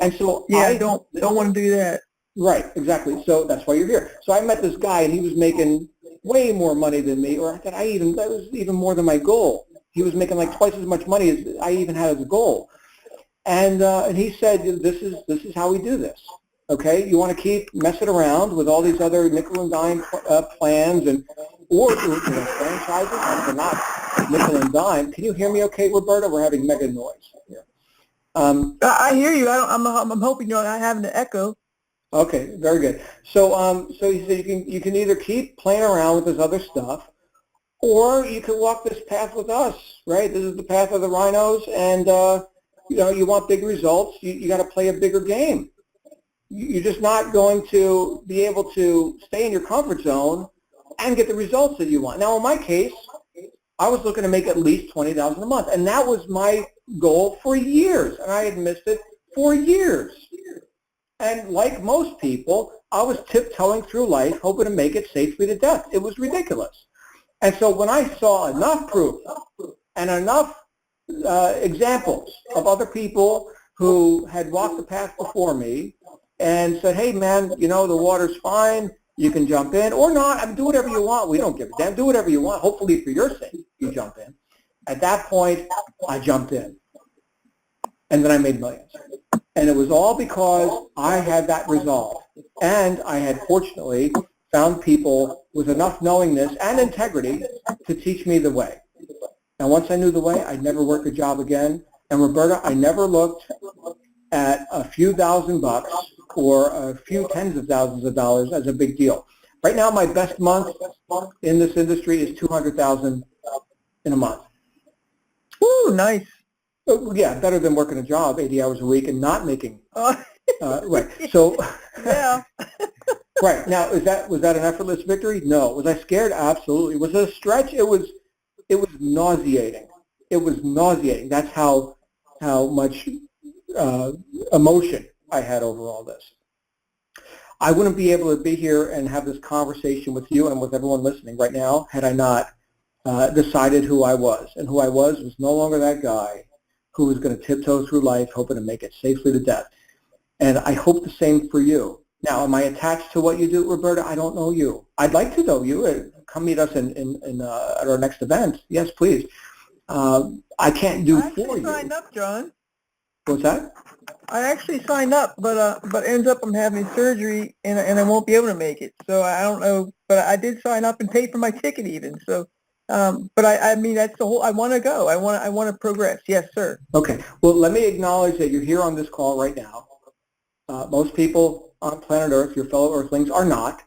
And so yeah, I don't want to do that. Right, exactly. So that's why you're here. So I met this guy, and he was making way more money than me, or that was even more than my goal. He was making like twice as much money as I even had as a goal. And he said, this is how we do this. Okay, you want to keep messing around with all these other nickel and dime plans or franchises that are not nickel and dime. Can you hear me okay, Roberta? We're having mega noise here. I hear you. I'm hoping you're not having an echo. Okay, very good. So so he said you can either keep playing around with this other stuff, or you can walk this path with us, right? This is the path of the rhinos, and you want big results. You got to play a bigger game. You're just not going to be able to stay in your comfort zone and get the results that you want. Now, in my case, I was looking to make at least $20,000 a month, and that was my goal for years, and I had missed it for years. And like most people, I was tiptoeing through life, hoping to make it safely to death. It was ridiculous. And so when I saw enough proof and enough examples of other people who had walked the path before me and said, hey, man, the water's fine. You can jump in or not. I mean, do whatever you want. We don't give a damn. Do whatever you want. Hopefully for your sake, you jump in. At that point, I jumped in. And then I made millions. And it was all because I had that resolve. And I had, fortunately, found people with enough knowingness and integrity to teach me the way. And once I knew the way, I'd never work a job again. And Roberta, I never looked at a few $1,000s or a few tens of thousands of dollars as a big deal. Right now, my best month in this industry is $200,000 in a month. Ooh, nice. Yeah, better than working a job 80 hours a week and not making. Right. So. Yeah. Right. Now, was that an effortless victory? No. Was I scared? Absolutely. Was it a stretch? It was nauseating. It was nauseating. That's how much emotion I had over all this. I wouldn't be able to be here and have this conversation with you and with everyone listening right now had I not decided who I was. And who I was no longer that guy who was going to tiptoe through life hoping to make it safely to death. And I hope the same for you. Now, am I attached to what you do, Roberta? I don't know you. I'd like to know you. Come meet us at our next event. Yes, please. I can't do for you. I signed up, John. What's that? I actually signed up, but ends up I'm having surgery and I won't be able to make it. So I don't know, but I did sign up and pay for my ticket even. So, but I mean that's the whole. I want to go. I want to progress. Yes, sir. Okay. Well, let me acknowledge that you're here on this call right now. Most people on planet Earth, your fellow Earthlings, are not.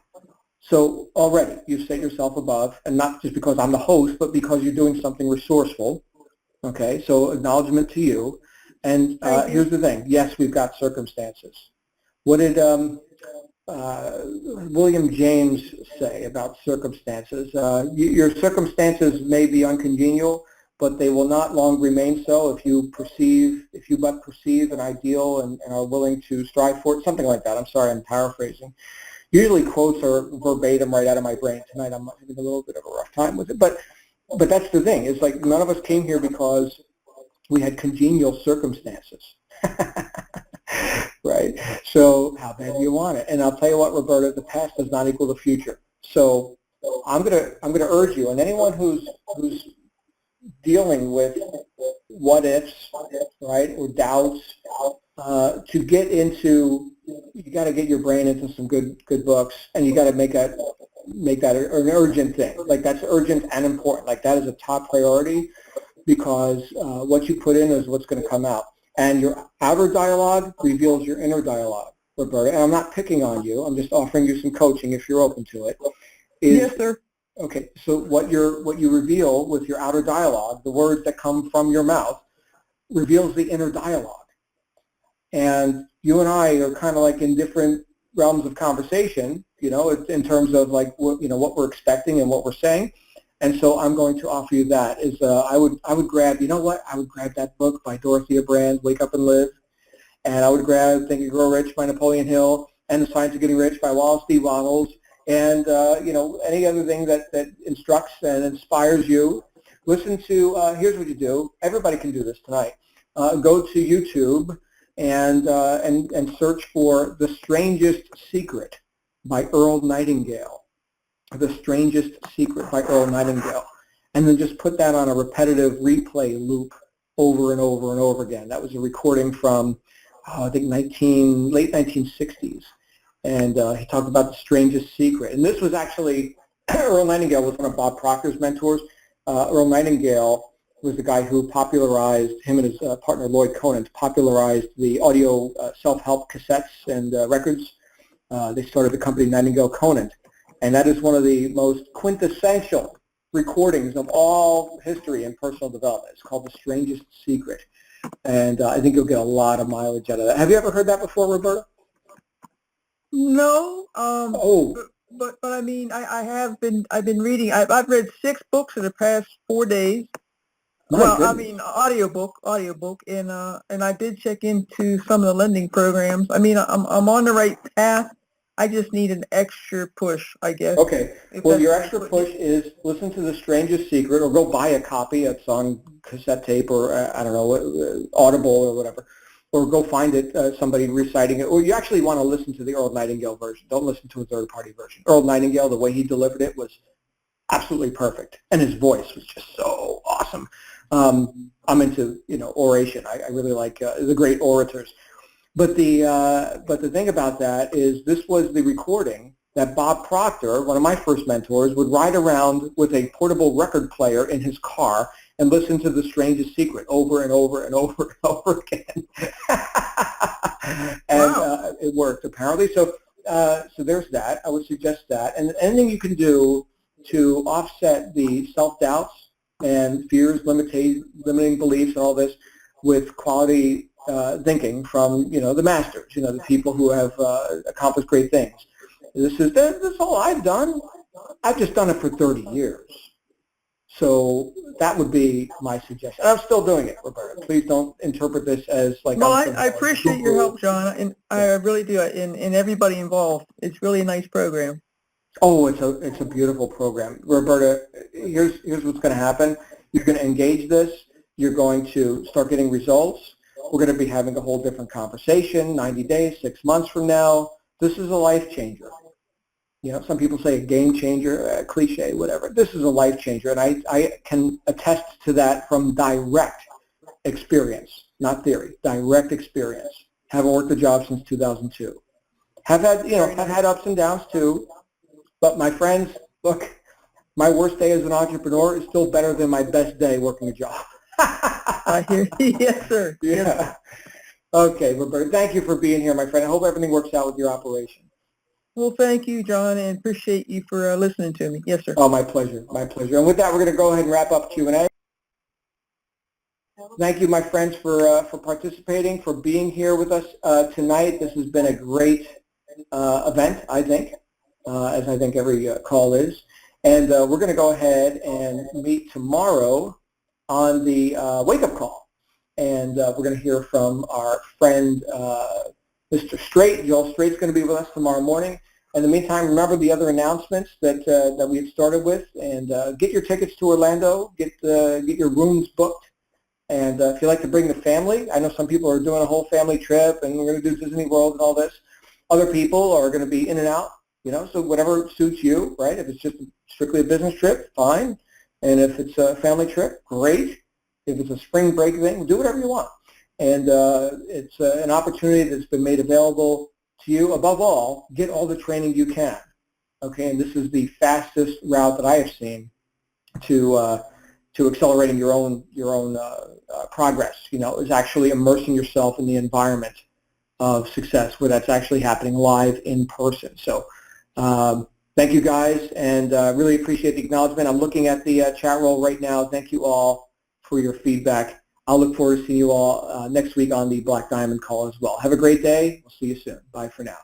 So already you've set yourself above, and not just because I'm the host, but because you're doing something resourceful. Okay. So acknowledgement to you. And here's the thing. Yes, we've got circumstances. What did William James say about circumstances? Your circumstances may be uncongenial, but they will not long remain so if you but perceive an ideal and are willing to strive for it, something like that. I'm sorry, I'm paraphrasing. Usually quotes are verbatim right out of my brain. Tonight I'm having a little bit of a rough time with it, but that's the thing. It's like none of us came here because we had congenial circumstances, right? So how bad do you want it? And I'll tell you what, Roberta, the past does not equal the future. So I'm gonna urge you, and anyone who's dealing with what ifs, right, or doubts, to get into, you got to get your brain into some good books, and you got to make that an urgent thing. Like that's urgent and important. Like that is a top priority. Because what you put in is what's going to come out. And your outer dialogue reveals your inner dialogue, Roberta. And I'm not picking on you. I'm just offering you some coaching if you're open to it. Yes, sir. Okay, so what you reveal with your outer dialogue, the words that come from your mouth, reveals the inner dialogue. And you and I are kind of like in different realms of conversation, in terms of like what we're expecting and what we're saying. And so I'm going to offer you that. I would grab, I would grab that book by Dorothea Brand, Wake Up and Live, and I would grab Think and Grow Rich by Napoleon Hill, and The Science of Getting Rich by Wallace D. Wattles, and any other thing that instructs and inspires you. Listen to. Here's what you do. Everybody can do this tonight. Go to YouTube and search for The Strangest Secret by Earl Nightingale. The Strangest Secret by Earl Nightingale, and then just put that on a repetitive replay loop over and over and over again. That was a recording from, I think, late 1960s. And he talked about the strangest secret. And this was actually, Earl Nightingale was one of Bob Proctor's mentors. Earl Nightingale was the guy who popularized, him and his partner Lloyd Conant, popularized the audio self-help cassettes and records. They started the company Nightingale Conant. And that is one of the most quintessential recordings of all history and personal development. It's called The Strangest Secret. And I think you'll get a lot of mileage out of that. Have you ever heard that before, Roberta? No. Oh. But I mean, I've been reading. I've read 6 books in the past 4 days. My Well, goodness. I mean, audiobook, and I did check into some of the lending programs. I mean, I'm on the right path. I just need an extra push, I guess. Okay. Well, your extra push is listen to The Strangest Secret, or go buy a copy. It's on cassette tape, or I don't know, Audible or whatever, or go find it, somebody reciting it. Or you actually want to listen to the Earl Nightingale version. Don't listen to a third-party version. Earl Nightingale, the way he delivered it was absolutely perfect, and his voice was just so awesome. I'm into, oration. I really like the great orators. But the thing about that is this was the recording that Bob Proctor, one of my first mentors, would ride around with a portable record player in his car and listen to The Strangest Secret over and over and over and over again. And Wow. It worked, apparently. So there's that. I would suggest that. And anything you can do to offset the self-doubts and fears, limiting beliefs and all this with quality thinking from, the masters, the people who have accomplished great things. This is all I've done. I've just done it for 30 years. So that would be my suggestion. And I'm still doing it, Roberta. Please don't interpret this as like. Well, I appreciate your help, John, and I really do. And everybody involved. It's really a nice program. Oh, it's a beautiful program, Roberta. Here's what's going to happen. You're going to engage this. You're going to start getting results. We're going to be having a whole different conversation 90 days, 6 months from now. This is a life changer. Some people say a game changer, a cliche, whatever. This is a life changer, and I can attest to that from direct experience, not theory, direct experience. Haven't worked a job since 2002. Have had ups and downs too, but my friends, look, my worst day as an entrepreneur is still better than my best day working a job. I hear you. Yes, sir. Yeah. Yes, sir. Okay, Roberta, thank you for being here, my friend. I hope everything works out with your operation. Well, thank you, John, and appreciate you for listening to me. Yes, sir. Oh, my pleasure, my pleasure. And with that, we're going to go ahead and wrap up Q&A. Thank you, my friends, for participating, for being here with us tonight. This has been a great event, I think, as I think every call is. And we're going to go ahead and meet tomorrow on the wake-up call. And we're going to hear from our friend, Mr. Straight. Joel Straight's going to be with us tomorrow morning. In the meantime, remember the other announcements that we've started with, and get your tickets to Orlando, get your rooms booked. And if you'd like to bring the family, I know some people are doing a whole family trip, and we're going to do Disney World and all this. Other people are going to be in and out, so whatever suits you, right? If it's just strictly a business trip, fine. And if it's a family trip, great. If it's a spring break thing, do whatever you want. And it's an opportunity that's been made available to you. Above all, get all the training you can. Okay, and this is the fastest route that I have seen to accelerating your own progress. Is actually immersing yourself in the environment of success, where that's actually happening live in person. So thank you guys, and really appreciate the acknowledgement. I'm looking at the chat roll right now. Thank you all for your feedback. I'll look forward to seeing you all next week on the Black Diamond call as well. Have a great day. We'll see you soon. Bye for now.